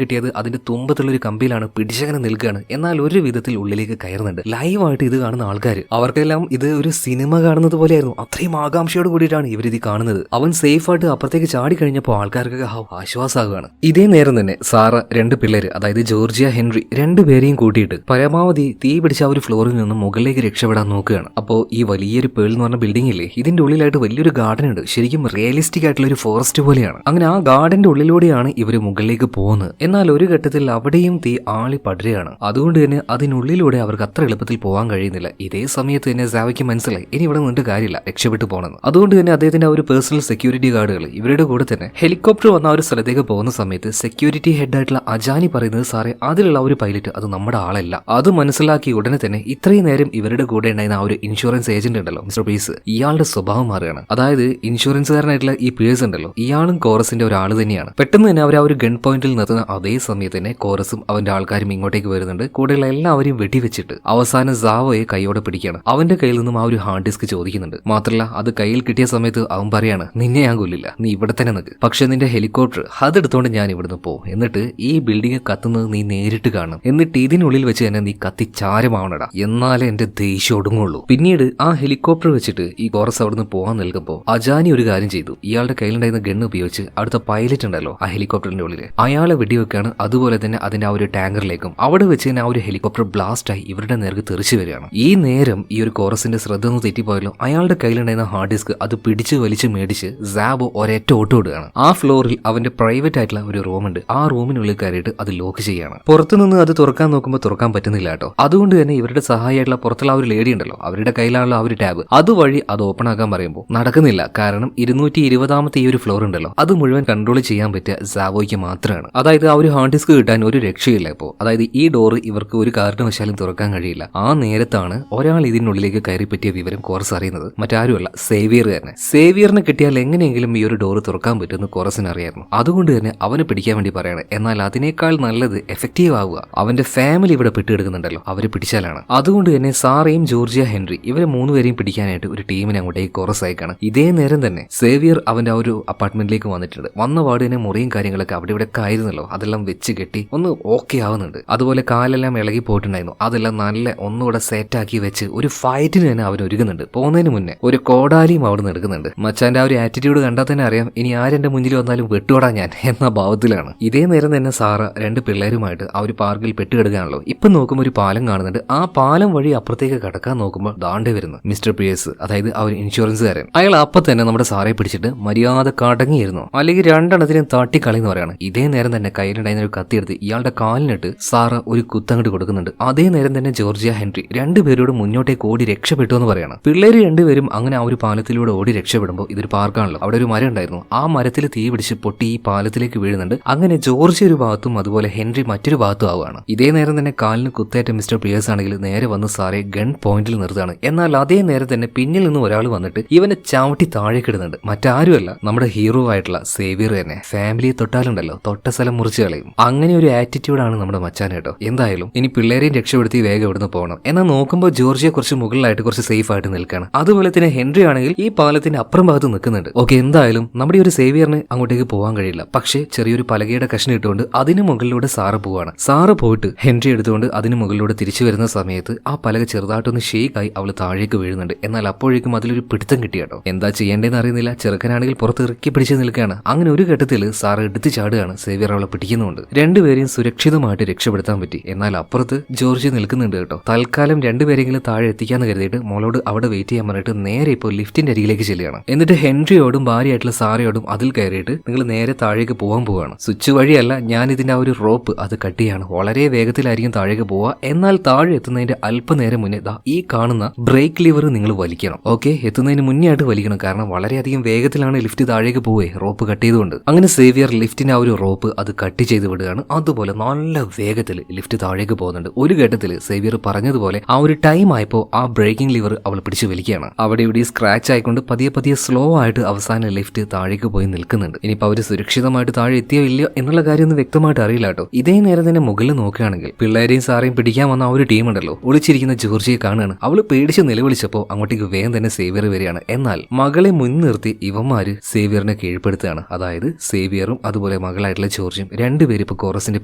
A: കിട്ടിയത് അതിന്റെ തുമ്പത്തുള്ള ഒരു കമ്പിയിലാണ്. പിടിച്ചങ്ങനെ നിൽക്കുകയാണ്. എന്നാൽ ഒരു വിധത്തിൽ ഉള്ളിലേക്ക് കയറുന്നുണ്ട്. ലൈവായിട്ട് ഇത് കാണുന്ന ആൾക്കാർ അവർക്കെല്ലാം ഇത് ഒരു സിനിമ കാണുന്നത് പോലെയായിരുന്നു. അത്രയും ആകാംക്ഷയോട് കൂടിയിട്ടാണ് ഇവരിത് കാണുന്നത്. അവൻ സേഫ് ആയിട്ട് അപ്പുറത്തേക്ക് ചാടി കഴിഞ്ഞപ്പോൾ ആൾക്കാർക്കൊക്കെ ആശ്വാസമാകുകയാണ്. ഇതേ നേരം തന്നെ സാറ രണ്ട് പിള്ളേര്, അതായത് ജോർജിയ ഹെൻറി രണ്ടുപേരെയും കൂട്ടിയിട്ട് പരമാവധി തീ പിടിച്ച ആ ഒരു ഫ്ലോറിൽ നിന്നും മുകളിലേക്ക് രക്ഷപ്പെടാൻ നോക്കുകയാണ്. അപ്പോൾ ഈ വലിയൊരു പേൾ എന്ന് പറഞ്ഞ ബിൽഡിംഗ് ഇല്ലേ, ഇതിന്റെ ഉള്ളിലായിട്ട് വലിയൊരു ഗാർഡൻ ഉണ്ട്. ശരിക്കും റിയലിസ്റ്റിക് ആയിട്ടുള്ള ഒരു ഫോറസ്റ്റ് പോലെയാണ്. അങ്ങനെ ആ ഗാർഡന്റെ ഉള്ളിൽ മുകളിലൂടെയാണ് ഇവര് മുകളിലേക്ക് പോകുന്നത്. എന്നാൽ ഒരു ഘട്ടത്തിൽ അവിടെയും തീ ആളി പടരുകയാണ്. അതുകൊണ്ട് തന്നെ അതിനുള്ളിലൂടെ അവർക്ക് അത്ര എളുപ്പത്തിൽ പോകാൻ കഴിയുന്നില്ല. ഇതേ സമയത്ത് തന്നെ സാവയ്ക്ക് മനസ്സിലായി ഇനി ഇവിടെ നിന്നിട്ട് കാര്യമില്ല, രക്ഷപ്പെട്ടു പോകണമെന്ന്. അതുകൊണ്ട് തന്നെ അദ്ദേഹത്തിന്റെ ആ ഒരു പേഴ്സണൽ സെക്യൂരിറ്റി ഗാർഡുകൾ ഇവരുടെ കൂടെ തന്നെ ഹെലികോപ്റ്റർ വന്ന ആ ഒരു സ്ഥലത്തേക്ക് പോകുന്ന സമയത്ത് സെക്യൂരിറ്റി ഹെഡ് ആയിട്ടുള്ള അജാനി പറയുന്നത്, സാറേ അതിലുള്ള ഒരു പൈലറ്റ് അത് നമ്മുടെ ആളല്ല. അത് മനസ്സിലാക്കി ഉടനെ തന്നെ ഇത്രയും നേരം ഇവരുടെ കൂടെ ഉണ്ടായിരുന്ന ആ ഒരു ഇൻഷുറൻസ് ഏജന്റ് ഉണ്ടല്ലോ മിസ്റ്റർ പീസ്, ഇയാളുടെ സ്വഭാവം മാറുകയാണ്. അതായത് ഇൻഷുറൻസുകാരനായിട്ടുള്ള ഈ പീസ് ഉണ്ടല്ലോ, ഇയാളും കോറസിന്റെ ഒരാൾ തന്നെയാണ്. പെട്ടെന്ന് തന്നെ അവർ ആ ഒരു ഗൺ പോയിന്റിൽ നിർത്തുന്ന അതേ സമയത്ത് തന്നെ കോറസും അവന്റെ ആൾക്കാരും ഇങ്ങോട്ടേക്ക് വരുന്നുണ്ട്. കൂടെയുള്ള എല്ലാവരെയും വെടിവെച്ചിട്ട് അവസാനം സാവോയെ കൈയോടെ പിടിക്കുകയാണ്. അവന്റെ കയ്യിൽ നിന്നും ആ ഒരു ഹാർഡ് ഡിസ്ക് ചോദിക്കുന്നുണ്ട്. മാത്രമല്ല അത് കയ്യിൽ കിട്ടിയ സമയത്ത് അവൻ പറയാണ്, നിന്നെ ഞാൻ കൊല്ലില്ല, നീ ഇവിടെ തന്നെ നിൽക്ക്, പക്ഷെ നിന്റെ ഹെലികോപ്റ്റർ അതെടുത്തോണ്ട് ഞാൻ ഇവിടുന്ന് പോകും. എന്നിട്ട് ഈ ബിൽഡിംഗ് കത്തുന്നത് നീ നേരിട്ട് കാണും. എന്നിട്ട് ഇതിനുള്ളിൽ വെച്ച് തന്നെ നീ കത്തിച്ചാരമാവണടാ, എന്നാലേ എന്റെ ദേഷ്യം ഒടുങ്ങുള്ളൂ. പിന്നീട് ആ ഹെലികോപ്റ്റർ വെച്ചിട്ട് ഈ കോറസ് അവിടുന്ന് പോകാൻ നിൽക്കുമ്പോൾ അജാനി ഒരു കാര്യം ചെയ്തു. ഇയാളുടെ കയ്യിലുണ്ടായിരുന്ന ഗണ്ണ് ഉപയോഗിച്ച് അടുത്ത പൈലറ്റ് ഉണ്ടല്ലോ ആ ഹെലികോപ്റ്ററിന്റെ ഉള്ളിൽ, അയാളെ വെടിവെക്കാണ്. അതുപോലെ തന്നെ അതിന്റെ ആ ഒരു ടാങ്കറിലേക്കും അവിടെ വെച്ച് തന്നെ ആ ഒരു ഹെലികോപ്റ്റർ ബ്ലാസ്റ്റ് ആയി ഇവരുടെ നേർക്ക് തെറിച്ചു വരികയാണ്. ഈ നേരം ഈ ഒരു കോറസിന്റെ ശ്രദ്ധ ഒന്ന് തെറ്റിപ്പോയല്ലോ. അയാളുടെ കയ്യിലുണ്ടായിരുന്ന ഹാർഡ് ഡിസ്ക് അത് പിടിച്ച് വലിച്ച് മേടിച്ച് സാബോ ഒരൊറ്റ ഓട്ടം ഇടുകയാണ്. ആ ഫ്ലോറിൽ അവന്റെ പ്രൈവറ്റ് ആയിട്ടുള്ള ഒരു റൂമുണ്ട്. ആ റൂമിനുള്ളിൽ കയറിയിട്ട് അത് ലോക്ക് ചെയ്യാണ്. പുറത്തുനിന്ന് അത് തുറക്കാൻ നോക്കുമ്പോൾ തുറക്കാൻ പറ്റുന്നില്ല കേട്ടോ. അതുകൊണ്ട് തന്നെ ഇവരുടെ സഹായമായിട്ടുള്ള പുറത്തുള്ള ആ ഒരു ലേഡി ഉണ്ടല്ലോ, അവരുടെ കയ്യിലുള്ള ആ ഒരു ടാബ് അതുവഴി അത് ഓപ്പൺ ആക്കാൻ പറയുമ്പോൾ നടക്കുന്നില്ല. കാരണം 220ാമത്തെ ഈ ഒരു ഫ്ലോർ ഉണ്ടല്ലോ അത് മുഴുവൻ കൺട്രോൾ ചെയ്യാൻ പറ്റിയ സാവോയ്ക്ക് മാത്രമാണ്. അതായത് ആ ഒരു ഹാർഡ് ഡിസ്ക് കിട്ടാൻ ഒരു രക്ഷയില്ല ഇപ്പോൾ. അതായത് ഈ ഡോറ് ഇവർക്ക് ഒരു കാരണവശാലും തുറക്കാൻ കഴിയില്ല. ആ നേരത്താണ് ഒരാൾ ഇതിനുള്ളിലേക്ക് കയറി പറ്റിയ വിവരം കോറസ് അറിയുന്നത്. മറ്റാരുമല്ല, സേവിയർ തന്നെ. സേവിയറിന് കിട്ടിയാൽ എങ്ങനെയെങ്കിലും ഈ ഒരു ഡോറ് തുറക്കാൻ പറ്റുമെന്ന് കോറസിന് അറിയായിരുന്നു. അതുകൊണ്ട് തന്നെ അവനെ പിടിക്കാൻ വേണ്ടി പറയാണ്. എന്നാൽ അതിനേക്കാൾ നല്ലത് എഫക്റ്റീവ് ആവുക അവന്റെ ഫാമിലി ഇവിടെ പെട്ടെടുക്കുന്നുണ്ടല്ലോ, അവരെ പിടിച്ചാലാണ്. അതുകൊണ്ട് തന്നെ സാറയും ജോർജിയ ഹെൻറി ഇവരെ മൂന്നുപേരെയും പിടിക്കാനായിട്ട് ഒരു ടീമിനെ അങ്ങോട്ടേക്ക് കോറസ് അയക്കാണ്. ഇതേ നേരം തന്നെ സേവിയർ അവന്റെ ആ ഒരു അപ്പാർട്ട്മെന്റിലേക്ക് വന്നിട്ടുണ്ട്. വന്ന പാട് തന്നെ മുറിയും കാര്യങ്ങളൊക്കെ അവിടെ ഇവിടെ ഒക്കെ ആയിരുന്നല്ലോ, അതെല്ലാം വെച്ച് കെട്ടി ഒന്ന് ഓക്കെ ആവുന്നുണ്ട്. അതുപോലെ കാലെല്ലാം ഇളകി പോയിട്ടുണ്ടായിരുന്നു, അതെല്ലാം നല്ല ഒന്നുകൂടെ സെറ്റാക്കി വെച്ച് ഒരു ഫൈറ്റിന് തന്നെ അവൻ ഒരുങ്ങുന്നുണ്ട്. പോകുന്നതിന് മുന്നേ ഒരു കോടാലിയും അവിടെ നിന്ന് എടുക്കുന്നുണ്ട്. മച്ചാന്റെ ആ ഒരു ആറ്റിറ്റ്യൂഡ് കണ്ടാൽ തന്നെ അറിയാം ഇനി ആരെന്റെ മുന്നിൽ വന്നാലും വെട്ടുവടാ ഞാൻ എന്ന ഭാവത്തിലാണ്. ഇതേ നേരം തന്നെ സാറ രണ്ട് പിള്ളേരുമായിട്ട് ആ ഒരു പാർക്കിൽ പെട്ടുകിടക്കുകയാണല്ലോ. ഇപ്പൊ നോക്കുമ്പോൾ ഒരു പാലം കാണുന്നുണ്ട്. ആ പാലം വഴി അപ്പുറത്തേക്ക് കടക്കാൻ നോക്കുമ്പോൾ ദാണ്ടെ വരുന്നു മിസ്റ്റർ പിയേഴ്സ്, അതായത് ആ ഒരു ഇൻഷുറൻസുകാരൻ. അയാൾ അപ്പൊ തന്നെ നമ്മുടെ സാറെ പിടിച്ചിട്ട് മര്യാദ കടങ്ങിയിരുന്നു, അല്ലെങ്കിൽ രണ്ടെണ്ണത്തിനും തട്ടിക്കളയെന്ന് പറയാണ്. ഇതേ നേരം തന്നെ കയ്യിലുണ്ടായിരുന്ന ഒരു കത്തിയെടുത്ത് ഇയാളുടെ കാലിനിട്ട് സാറ ഒരു കുത്തങ്ങോട്ട് കൊടുക്കുന്നുണ്ട്. അതേ നേരം തന്നെ ജോർജിയ ഹെൻറി രണ്ടുപേരോടും മുന്നോട്ടേക്ക് ഓടി രക്ഷപ്പെട്ടു എന്ന് പറയാണ്. പിള്ളേര് രണ്ടുപേരും അങ്ങനെ ആ ഒരു പാലത്തിലൂടെ ഓടി രക്ഷപ്പെടുമ്പോൾ ഇതൊരു പാർക്കാണല്ലോ, അവിടെ ഒരു മരം ഉണ്ടായിരുന്നു. ആ മരത്തിൽ തീ പിടിച്ച് പൊട്ടി ഈ പാലത്തിലേക്ക് വീഴുന്നുണ്ട്. അങ്ങനെ ജോർജ് ഒരു ഭാഗത്തും അതുപോലെ ഹെൻറി മറ്റൊരു ഭാഗത്തും ആവുകയാണ്. ഇതേ നേരം തന്നെ കാലിന് കുത്തേറ്റ മിസ്റ്റർ പിയേഴ്സ് ആണെങ്കിൽ നേരെ വന്ന് സാറെ ഗൺ പോയിന്റിൽ നിർത്തുകയാണ്. എന്നാൽ അതേ നേരം തന്നെ പിന്നിൽ നിന്ന് ഒരാൾ വന്നിട്ട് ഇവനെ ചവിട്ടി താഴേക്ക് ഇടുന്നുണ്ട്. മറ്റാരുമല്ല, നമ്മുടെ ഹീറോ ആയിട്ടുള്ള സേവിയർ തന്നെ. ഫാമിലിയെ തൊട്ടാലുണ്ടല്ലോ തൊട്ട സ്ഥലം മുറിച്ച് കളയും. അങ്ങനെ ഒരു ആറ്റിറ്റ്യൂഡാണ് നമ്മുടെ മച്ചാൻ കേട്ടോ. എന്തായാലും ഇനി പിള്ളേരെയും രക്ഷപ്പെടുത്തി വേഗം ഇവിടുന്ന് പോകണം. എന്നാൽ നോക്കുമ്പോൾ ജോർജിയ കുറച്ച് മുകളിലായിട്ട് കുറച്ച് സേഫ് ആയിട്ട് നിൽക്കുകയാണ്. അതുപോലെ തന്നെ ഹെൻറി ആണെങ്കിൽ ഈ പാലത്തിന്റെ അപ്പുറം ഭാഗത്ത് നിൽക്കുന്നുണ്ട്. ഓക്കെ, എന്തായാലും നമ്മുടെ ഒരു സേവിയറിന് അങ്ങോട്ടേക്ക് പോകാൻ കഴിയില്ല. പക്ഷേ ചെറിയൊരു പലകയുടെ കഷ്ണം ഇട്ടുകൊണ്ട് അതിന് മുകളിലൂടെ സാറ് പോവാണ്. സാറ് പോയിട്ട് ഹെൻറി എടുത്തുകൊണ്ട് അതിന് മുകളിലൂടെ തിരിച്ചു വരുന്ന സമയത്ത് ആ പലക ചെറുതായിട്ടൊന്ന് ഷേക്കായി അവൾ താഴേക്ക് വീഴുന്നുണ്ട്. എന്നാൽ അപ്പോഴേക്കും അതിലൊരു പിടുത്തം കിട്ടിയാട്ടോ. എന്താ ചെയ്യേണ്ടതെന്ന് അറിയുന്നില്ല. ചെറുക്കനാണെങ്കിൽ പുറത്ത് ഇറക്കി പിടിച്ച് നിൽക്കുകയാണ്. അങ്ങനെ ഒരു ഘട്ടത്തിൽ സാറ് എടുത്ത് ചാടുകയാണ്. സേവിയർ അവളെ പിടിക്കുന്നുണ്ട്. രണ്ടുപേരെയും സുരക്ഷിതമായിട്ട് രക്ഷപ്പെടുത്താൻ പറ്റി. എന്നാൽ അപ്പുറത്ത് ജോർജ് നിൽക്കുന്നുണ്ട് കേട്ടോ. തൽക്കാലം രണ്ടുപേരെങ്കിലും താഴെ എത്തിക്കാന്ന് കരുതിയിട്ട് മോളോട് അവിടെ വെയിറ്റ് ചെയ്യാൻ പറഞ്ഞിട്ട് നേരെ ഇപ്പോൾ ലിഫ്റ്റിന്റെ അരികിലേക്ക് ചെല്ലുകയാണ്. എന്നിട്ട് ഹെൻറിയോടും ഭാര്യയായിട്ടുള്ള സാറയോടും അതിൽ കയറിയിട്ട് നിങ്ങൾ നേരെ താഴേക്ക് പോകാൻ പോവാണ്. സ്വിച്ച് വഴിയല്ല, ഞാൻ ഇതിന്റെ ആ ഒരു റോപ്പ് അത് കട്ട് ചെയ്യാണ്. വളരെ വേഗത്തിലായിരിക്കും താഴേക്ക് പോവുക. എന്നാൽ താഴെ എത്തുന്നതിന്റെ അല്പനേരം മുന്നേ ഈ കാണുന്ന ബ്രേക്ക് ലിവർ നിങ്ങൾ വലിക്കണം. ഓക്കെ, എത്തുന്നതിന് മുന്നേ ആയിട്ട് വലിക്കണം. കാരണം വളരെയധികം വേഗത്തിലാണ് ലിഫ്റ്റ് താഴേക്ക് പോവേ, റോപ്പ് കട്ട് ചെയ്തുകൊണ്ട്. അങ്ങനെ സേവിയർ ലിഫ്റ്റിന്റെ ആ ഒരു റോപ്പ് അത് കട്ട് ചെയ്ത് വിടുകയാണ്. അതുപോലെ നല്ല വേഗത്തിൽ ലിഫ്റ്റ് താഴേക്ക് പോകുന്നുണ്ട്. ഒരു ഘട്ടത്തിൽ സേവിയർ പറഞ്ഞതുപോലെ ആ ഒരു ടൈം ആയപ്പോൾ ആ ബ്രേക്കിംഗ് ലിവർ അവൾ പിടിച്ചു വലിക്കുകയാണ്. അവിടെ ഇവിടെ സ്ക്രാച്ച് ആയിക്കൊണ്ട് പതിയെ പതിയെ സ്ലോ ആയിട്ട് അവസാനം ലിഫ്റ്റ് താഴേക്ക് പോയി നിൽക്കുന്നുണ്ട്. ഇനിയിപ്പോൾ അവർ സുരക്ഷിതമായിട്ട് താഴെ എത്തിയോ ഇല്ലയോ എന്നുള്ള കാര്യം ഒന്നും വ്യക്തമായിട്ട് അറിയില്ല കേട്ടോ. ഇതേ നേരം തന്നെ മുകളിൽ നോക്കുകയാണെങ്കിൽ പിള്ളേരെയും സാറേയും പിടിക്കാൻ വന്ന ആ ഒരു ടീം ഉണ്ടല്ലോ, ഒളിച്ചിരിക്കുന്ന ജോർജിയെ കാണുകയാണ്. അവള് പേടിച്ച് നിലവിളിച്ചപ്പോൾ അങ്ങോട്ടേക്ക് വേഗം തന്നെ സേവിയർ വരികയാണ്. എന്നാൽ മകളെ മുൻനിർത്തി ഇവന്മാര് സേവിയറിനെ കീഴ്പ്പെടുത്തുകയാണ്. അതായത് സേവിയറും അതുപോലെ മകളായിട്ടുള്ള ജോർജും രണ്ടുപേരും ഇപ്പോൾ കോറസിന്റെ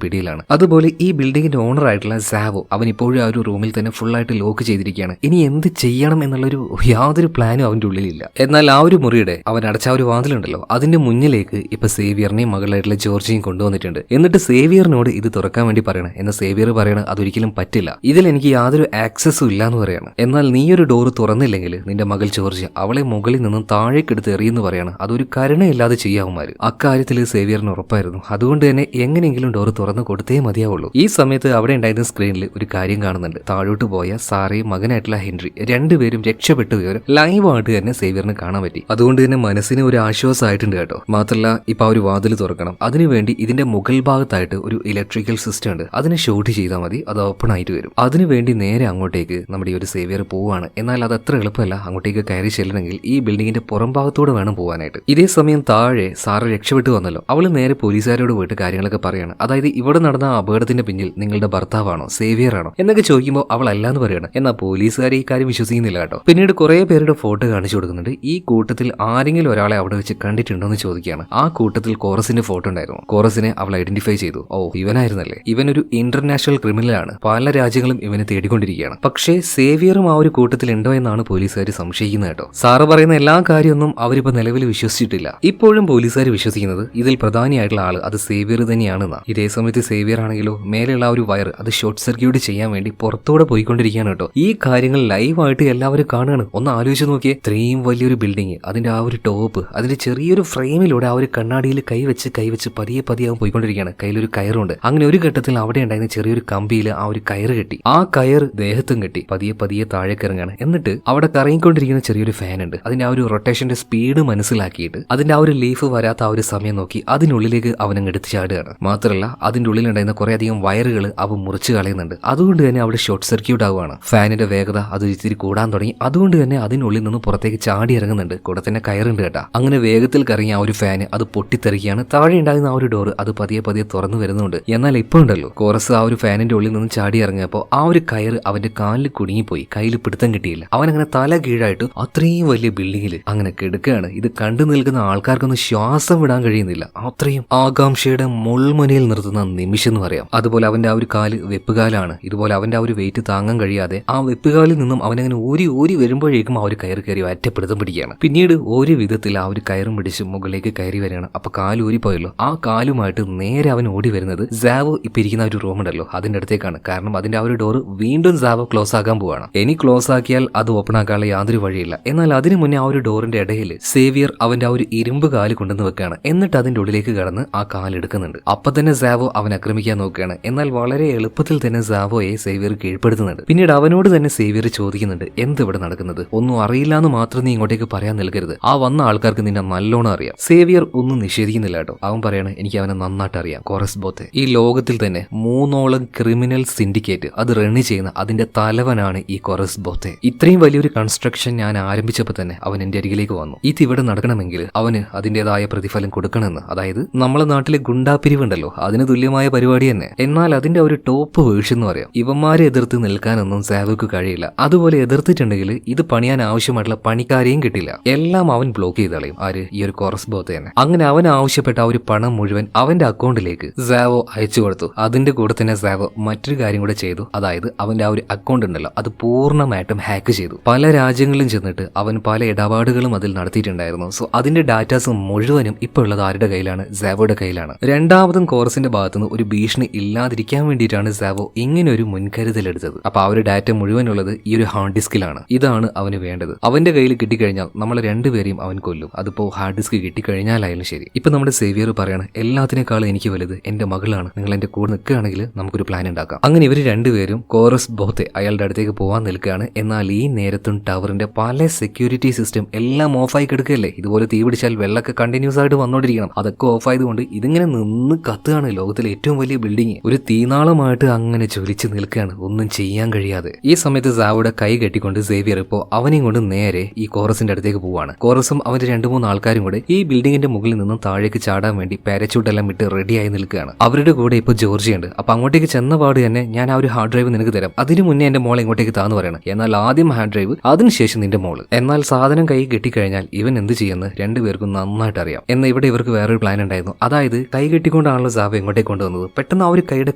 A: പിടിയിലാണ്. അതുപോലെ ഈ ബിൽഡിങ്ങിന്റെ ഓണർ ആയിട്ടുള്ള സാവോ അവൻ ഇപ്പോഴും ആ ഒരു റൂമിൽ തന്നെ ഫുള്ളായിട്ട് ലോക്ക് ചെയ്തിരിക്കുകയാണ്. ഇനി എന്ത് ചെയ്യണം എന്നുള്ളൊരു യാതൊരു പ്ലാനും അവന്റെ ഉള്ളിലില്ല. എന്നാൽ ആ ഒരു മുറിയുടെ അവൻ അടച്ച ആ ഒരു വാതിലുണ്ടല്ലോ അതിന്റെ മുന്നിലേക്ക് ഇപ്പൊ സേവിയറിനെയും മകളായിട്ടുള്ള ജോർജിയും കൊണ്ടുവന്നിട്ടുണ്ട്. എന്നിട്ട് സേവിയറിനോട് ഇത് തുറക്കാൻ വേണ്ടി പറയണം. എന്നാൽ സേവിയർ പറയണ അതൊരിക്കലും പറ്റില്ല, ഇതിൽ എനിക്ക് യാതൊരു ആക്സസും ഇല്ല എന്ന് പറയാണ്. എന്നാൽ നീ ഒരു ഡോറ് തുറന്നില്ലെങ്കിൽ നിന്റെ മകൾ ജോർജ് അവളെ മുകളിൽ നിന്നും താഴേക്കെടുത്ത് എറിയെന്ന് പറയാണ്. അതൊരു കരുണയില്ലാതെ ചെയ്യാവുമാര്. അക്കാര്യത്തിൽ കാര്യത്തിൽ സേവിയറിന് ഉറപ്പായിരുന്നു. അതുകൊണ്ട് തന്നെ എങ്ങനെയെങ്കിലും ഡോർ തുറന്നു കൊടുത്തേ മതിയാവുള്ളൂ. ഈ സമയത്ത് അവിടെ ഉണ്ടായിരുന്ന സ്ക്രീനിൽ ഒരു കാര്യം കാണുന്നുണ്ട്. താഴോട്ട് പോയ സാറയും മകനായിട്ടുള്ള ഹെൻറി രണ്ടുപേരും രക്ഷപ്പെട്ടു വിവരം ലൈവായിട്ട് തന്നെ സേവിയറിന് കാണാൻ പറ്റി. അതുകൊണ്ട് തന്നെ മനസ്സിന് ഒരു ആശ്വാസമായിട്ടുണ്ട് കേട്ടോ. മാത്രമല്ല ഇപ്പൊ ആ ഒരു വാതിൽ തുറക്കണം. അതിനുവേണ്ടി ഇതിന്റെ മുകൾ ഭാഗത്തായിട്ട് ഒരു ഇലക്ട്രിക്കൽ സിസ്റ്റം ഉണ്ട്. അതിനെ ഷോട്ട് ചെയ്താൽ മതി, അത് ഓപ്പൺ ആയിട്ട് വരും. അതിനുവേണ്ടി നേരെ അങ്ങോട്ടേക്ക് നമ്മുടെ ഈ ഒരു സേവിയർ പോവാണ്. എന്നാൽ അത് അത്ര എളുപ്പമല്ല. അങ്ങോട്ടേക്ക് കയറി ചെല്ലണമെങ്കിൽ ഈ ബിൽഡിങ്ങിന്റെ പുറം ഭാഗത്തൂടെ വേണം പോകാനായിട്ട്. ഇതേ സമയം താഴെ സാറ് രക്ഷപ്പെട്ടു വന്നല്ലോ. അവള് നേരെ പോലീസുകാരോട് പോയിട്ട് കാര്യങ്ങളൊക്കെ പറയാണ്. അതായത് ഇവിടെ നടന്ന അപകടത്തിന്റെ പിന്നിൽ നിങ്ങളുടെ ഭർത്താവാണോ സേവിയർ ആണോ എന്നൊക്കെ ചോദിക്കുമ്പോൾ അവൾ അല്ലാന്ന് പറയാണ്. എന്നാൽ പോലീസുകാരെ ഈ കാര്യം വിശ്വസിക്കുന്നില്ല കേട്ടോ. പിന്നീട് കുറെ പേരുടെ ഫോട്ടോ കാണിച്ചു കൊടുക്കുന്നുണ്ട്. ഈ കൂട്ടത്തിൽ ആരെങ്കിലും ഒരാളെ അവിടെ വെച്ച് കണ്ടിട്ടുണ്ടോ എന്ന് ചോദിക്കുകയാണ്. ആ കൂട്ടത്തിൽ കോറസിന്റെ ഫോട്ടോ ഉണ്ടായിരുന്നു. കോറസിനെ അവൾ ഐഡന്റിഫൈ ചെയ്തു. ഓ ഇവനായിരുന്നല്ലേ, ഇവനൊരു ഇന്റർനാഷണൽ ക്രിമിനലാണ്, പല രാജ്യങ്ങളും ഇവനെ തേടിക്കൊണ്ടിരിക്കുകയാണ്. പക്ഷേ സേവിയറും ആ ഒരു കൂട്ടത്തിൽ ഉണ്ടോ എന്നാണ് പോലീസുകാർ സംശയിക്കുന്നത് കേട്ടോ. സാറ് പറയുന്ന എല്ലാ കാര്യമൊന്നും അവരിപ്പോ നിലവിൽ വിശ്വസിച്ചിട്ടില്ല. ഇപ്പോഴും പോലീസുകാർ വിശ്വസിക്കുന്നത് ഇതിൽ പ്രധാനിയായിട്ടുള്ള ആള് അത് സേവിയർ തന്നെയാണെന്നാ. ഇതേ സമയത്ത് സേവിയർ ആണെങ്കിലോ മേലെയുള്ള ഒരു വയർ അത് ഷോർട്ട് സർക്യൂട്ട് ചെയ്യാൻ വേണ്ടി പുറത്തൂടെ പോയിക്കൊണ്ടിരിക്കുകയാണ് കേട്ടോ. ഈ കാര്യങ്ങൾ ലൈവായിട്ട് എല്ലാവരും കാണുകയാണ്. ഒന്ന് ആലോചിച്ച് നോക്കിയേ, ഇത്രയും വലിയൊരു ബിൽഡിംഗ്, അതിന്റെ ആ ഒരു ടോപ്പ്, അതിന്റെ ചെറിയൊരു ഫ്രെയിമിലൂടെ ആ ഒരു കണ്ണാടിയിൽ കൈവച്ച് പതിയെ അവൻ പോയിക്കൊണ്ടിരിക്കുകയാണ്. കയ്യിലൊരു കയറുണ്ട്. അങ്ങനെ ഒരു ഘട്ടത്തിൽ അവിടെ ഉണ്ടായിരുന്ന ചെറിയൊരു കമ്പിയിൽ ആ ഒരു കയറ് കെട്ടി, ആ കയർ ദേഹത്തും കെട്ടി പതിയെ താഴേക്ക് ഇറങ്ങാണ്. എന്നിട്ട് അവിടെ കറങ്ങിക്കൊണ്ടിരിക്കുന്ന ചെറിയൊരു ഫാൻ ഉണ്ട്. അതിന്റെ ആ ഒരു റൊട്ടേഷന്റെ സ്പീഡ് മനസ്സിലാക്കിയിട്ട് അതിന്റെ ആ ഒരു ലീഫ് വരാത്ത ആ ഒരു സമയം നോക്കി അതിനുള്ളിലേക്ക് അവനങ്ങ് എടുത്ത് ചാടുകയാണ്. മാത്രമല്ല അതിന്റെ ഉള്ളിലുണ്ടായിരുന്ന കുറെ അധികം വയറുകൾ അവൻ മുറിച്ച് കളയുന്നുണ്ട്. അതുകൊണ്ട് തന്നെ അവിടെ ഷോർട്ട് സർക്യൂട്ട് ആവുകയാണ്. ഫാനിന്റെ വേഗത അത് ഇത്തിരി കൂടാൻ തുടങ്ങി. അതുകൊണ്ട് തന്നെ അതിനുള്ളിൽ നിന്ന് പുറത്തേക്ക് ചാടി ഇറങ്ങുന്നുണ്ട്. കൂടെ തന്നെ കയറുണ്ട് കേട്ടാ. അങ്ങനെ വേഗത്തിൽ കറങ്ങിയ ആ ഒരു ഫാന് അത് പൊട്ടിത്തെറിക്കുകയാണ്. താഴെ ഉണ്ടാകുന്ന ആ ഒരു ഡോർ അത് പതിയെ തുറന്നു വരുന്നുണ്ട്. എന്നാൽ ഇപ്പോൾ ഉണ്ടല്ലോ കോറസ് ആ ഒരു ഫാനിന്റെ ഉള്ളിൽ നിന്ന് ചാടി ഇറങ്ങിയപ്പോൾ ആ ഒരു കയറ് അവന്റെ കാലിൽ കുടുങ്ങിപ്പോയി. കയ്യിൽ പിടുത്തം കിട്ടിയില്ല. അവൻ അങ്ങനെ തല കീഴായിട്ട് അത്രയും വലിയ ബിൽഡിങ്ങിൽ അങ്ങനെ കിടക്കുകയാണ്. ഇത് കണ്ടു നിൽക്കുന്ന ആൾക്കാർക്കൊന്നും ശ്വാസം വിടാൻ കഴിയുന്നില്ല. അത്രയും ആകാംക്ഷയുടെ മുൾമുനയിൽ നിർത്തുന്ന നിമിഷം എന്ന് പറയാം. അതുപോലെ അവന്റെ ആ ഒരു കാല് വെപ്പുകാലാണ്. ഇതുപോലെ അവന്റെ ആ ഒരു വെയിറ്റ് താങ്ങാൻ കഴിയാതെ ആ വെപ്പുകാലിൽ നിന്നും അവനങ്ങനെ ഊരി വരുമ്പോഴേക്കും ആ ഒരു കയറ് കയറി ഒറ്റപ്പിടുത്തം പിടിക്കുകയാണ്. പിന്നീട് ഒരു വിധത്തിൽ ആ ഒരു കയറും പിടിച്ച് മുകളിലേക്ക് കയറി വരികയാണ്. അപ്പൊ കാല് ഊരിപ്പോയല്ലോ. ആ കാലുമായിട്ട് നേരെ അവൻ ഓടി വരുന്നത് സാവോ ഇപ്പൊ ഇരിക്കുന്ന ഒരു റൂം ഉണ്ടല്ലോ അതിന്റെ അടുത്തേക്കാണ്. കാരണം അതിന്റെ ആ ഒരു ഡോർ വീണ്ടും സാവോ ക്ലോസ് ആക്കാൻ പോവാണ്. ഇനി ക്ലോസ് ആക്കിയാൽ അത് ഓപ്പൺ ആക്കാനുള്ള യാതൊരു വഴിയില്ല. എന്നാൽ അതിനു മുന്നേ ആ ഒരു ഡോറിന്റെ ഇടയിൽ സേവിയർ അവന്റെ ആ ഒരു ഇരുമ്പ് കാല് കൊണ്ടുവന്ന് വെക്കുകയാണ്. എന്നിട്ട് അതിന്റെ ഉള്ളിലേക്ക് കടന്ന് ആ കാലെടുക്കുന്നുണ്ട്. അപ്പൊ തന്നെ സാവോ അവൻ ആക്രമിക്കാൻ നോക്കുകയാണ്. എന്നാൽ വളരെ എളുപ്പത്തിൽ തന്നെ സാവോയെ സേവിയർ കീഴ്പ്പെടുത്തുന്നുണ്ട്. പിന്നീട് അവനോട് തന്നെ സേവിയർ ചോദിക്കുന്നുണ്ട്, എന്ത് ഇവിടെ നടക്കുന്നത്, ഒന്നും അറിയില്ല എന്ന് മാത്രം നീ ഇങ്ങോട്ടേക്ക് പറയാൻ നൽകരുത്, ആ വന്ന ആൾക്കാർക്ക് നിന്നെ നല്ലോണം അറിയാം. സേവിയർ ഒന്നും നിഷേധിക്കുന്നില്ല കേട്ടോ. അവൻ പറയാണ്, എനിക്ക് അവനെ നന്നായിട്ട് അറിയാം, കോറസ് ബോത്തെ. ഈ ലോകത്തിൽ തന്നെ 3 ക്രിമിനൽ സിൻഡിക്കേറ്റ് അത് റൺ ചെയ്യുന്ന അതിന്റെ തലവനാണ് ഈ കോറസ് ബോത്തെ. ഇത്രയും വലിയൊരു കൺസ്ട്രക്ഷൻ ഞാൻ ആരംഭിച്ചപ്പോൾ തന്നെ അവൻ എന്റെ അരികിലേക്ക് വന്നു. ഇത് ഇവിടെ നടക്കണമെങ്കിൽ അവന് അതിന്റേതായ പ്രതിഫലം കൊടുക്കണമെന്ന്. അതായത് നമ്മളെ നാട്ടിലെ ഗുണ്ടാപിരിവുണ്ടല്ലോ അതിന് തുല്യമായ പരിപാടി തന്നെ. എന്നാൽ അതിന്റെ ഒരു ടോപ്പ് വേർഷൻ എന്ന് പറയാം. ഇവന്മാരെ എതിർത്ത് നിൽക്കാനൊന്നും സാവോക്ക് കഴിയില്ല. അതുപോലെ എതിർത്തിട്ടുണ്ടെങ്കിൽ ഇത് പണിയാൻ ആവശ്യമായിട്ടുള്ള പണിക്കാരെയും കിട്ടില്ല. എല്ലാം അവൻ ബ്ലോക്ക് ചെയ്ത് കളയും. ആര്? ഈ ഒരു കോറസ് ബോത്തെ തന്നെ. അങ്ങനെ അവൻ ആവശ്യപ്പെട്ട ആ ഒരു പണം മുഴുവൻ അവന്റെ അക്കൗണ്ടിലേക്ക് സാവോ അയച്ചു കൊടുത്തു. അതിന്റെ കൂടെ തന്നെ സാവോ മറ്റൊരു കാര്യം കൂടെ ചെയ്തു. അതായത് അവന്റെ ആ ഒരു അക്കൗണ്ട് ഉണ്ടല്ലോ അത് പൂർണ്ണമായിട്ടും ഹാക്ക് ചെയ്തു. പല രാജ്യങ്ങളിലും ചെന്നിട്ട് അവൻ പല ഇടപാടുകളും അതിൽ നടത്തിയിട്ടുണ്ടായിരുന്നു. സോ അതിന്റെ ഡാറ്റാസ് മുഴുവനും ഇപ്പൊ ഉള്ളത് ആരുടെ കയ്യിലാണ്? സാവോയുടെ കയ്യിലാണ്. രണ്ടാമതും കോറസിന്റെ ഭാഗത്തുനിന്ന് ഒരു ഭീഷണി ഇല്ലാതിരിക്കാൻ വേണ്ടിയിട്ടാണ് സാവോ ഇങ്ങനെ ഒരു മുൻകരുതൽ എടുത്തത്. അപ്പൊ ആ ഒരു ഡാറ്റ മുഴുവൻ ഉള്ളത് ഈ ഒരു ഹാർഡ് ഡിസ്കിലാണ്. ഇതാണ് അവന് വേണ്ടത്. അവന്റെ കയ്യിൽ കിട്ടിക്കഴിഞ്ഞാൽ നമ്മളെ രണ്ടുപേരെയും അവൻ കൊല്ലും. അതിപ്പോ ഹാർഡ് ഡിസ്ക് കിട്ടിക്കഴിഞ്ഞാലായാലും ശരി. ഇപ്പൊ നമ്മുടെ സേവിയർ പറയാണ്, എല്ലാത്തിനേക്കാളും എനിക്ക് വലുത് എന്റെ മകളാണ്, നിങ്ങൾ എന്റെ കൂടെ നിൽക്കുകയാണെങ്കിൽ നമുക്കൊരു പ്ലാൻ ഉണ്ടാക്കാം. അങ്ങനെ ഇവർ രണ്ടുപേരും കോറസ് ബോത്തെ അയാളുടെ അടുത്തേക്ക് പോകാൻ നിൽക്കുകയാണ്. എന്നാൽ ഈ നേരത്തും ടവറിന്റെ പല സെക്യൂരിറ്റി സിസ്റ്റം എല്ലാം ഓഫായി കിടക്കുകയല്ലേ. ഇതുപോലെ തീ പിടിച്ചാൽ വെള്ളമൊക്കെ കണ്ടിന്യൂസ് ആയിട്ട് വന്നോണ്ടിരിക്കണം. അതൊക്കെ ഓഫ് ആയതുകൊണ്ട് ഇതിങ്ങനെ നിന്ന് കത്തുകയാണ്. ലോകത്തിലെ ഏറ്റവും വലിയ ബിൽഡിംഗ് ഒരു തീനാളമായിട്ട് അങ്ങനെ ജ്വലിച്ച് നിൽക്കുകയാണ്, ഒന്നും ചെയ്യാൻ കഴിയാതെ. ഈ സമയത്ത് സാവോയുടെ കൈ കെട്ടിക്കൊണ്ട് സേവിയർ ഇപ്പോ അവനെയും കൊണ്ട് നേരെ ഈ കോറസിന്റെ അടുത്തേക്ക് പോവാണ്. കോറസും അവന്റെ 2-3 ആൾക്കാരും കൂടെ ഈ ബിൽഡിങ്ങിന്റെ മുകളിൽ നിന്നും താഴേക്ക് ചാടാൻ വേണ്ടി പാരച്യൂട്ട് എല്ലാം ഇട്ട് റെഡിയായി നിൽക്കുകയാണ്. അവരുടെ കൂടെ ഇപ്പൊ ജോർജിയ ഉണ്ട്. അപ്പൊ അങ്ങോട്ടേക്ക് ചെന്ന പാട് തന്നെ, ഞാൻ ആ ഒരു ഹാർഡ് ഡ്രൈവ് നിനക്ക് തരാം, അതിനു മുന്നേ എന്റെ മോളെ ഇങ്ങോട്ടേക്ക് താന്ന് പറയണം. എന്നാൽ ആദ്യം ഹാർഡ് ഡ്രൈവ്, അതിനുശേഷം നിന്റെ മോള്. എന്നാൽ സാധനം കൈ കെട്ടിക്കഴിഞ്ഞാൽ ഇവൻ എന്ത് ചെയ്യുമെന്ന് രണ്ടുപേർക്കും നന്നായിട്ട് അറിയാം. എന്നാൽ ഇവിടെ ഇവർക്ക് വേറൊരു പ്ലാൻ ഉണ്ടായിരുന്നു. അതായത് കൈ കെട്ടിക്കൊണ്ടാണല്ലോ സാവ ഇങ്ങോട്ടേക്ക് കൊണ്ടുവന്നത്. പെട്ടെന്ന് ആ ഒരു കൈയുടെ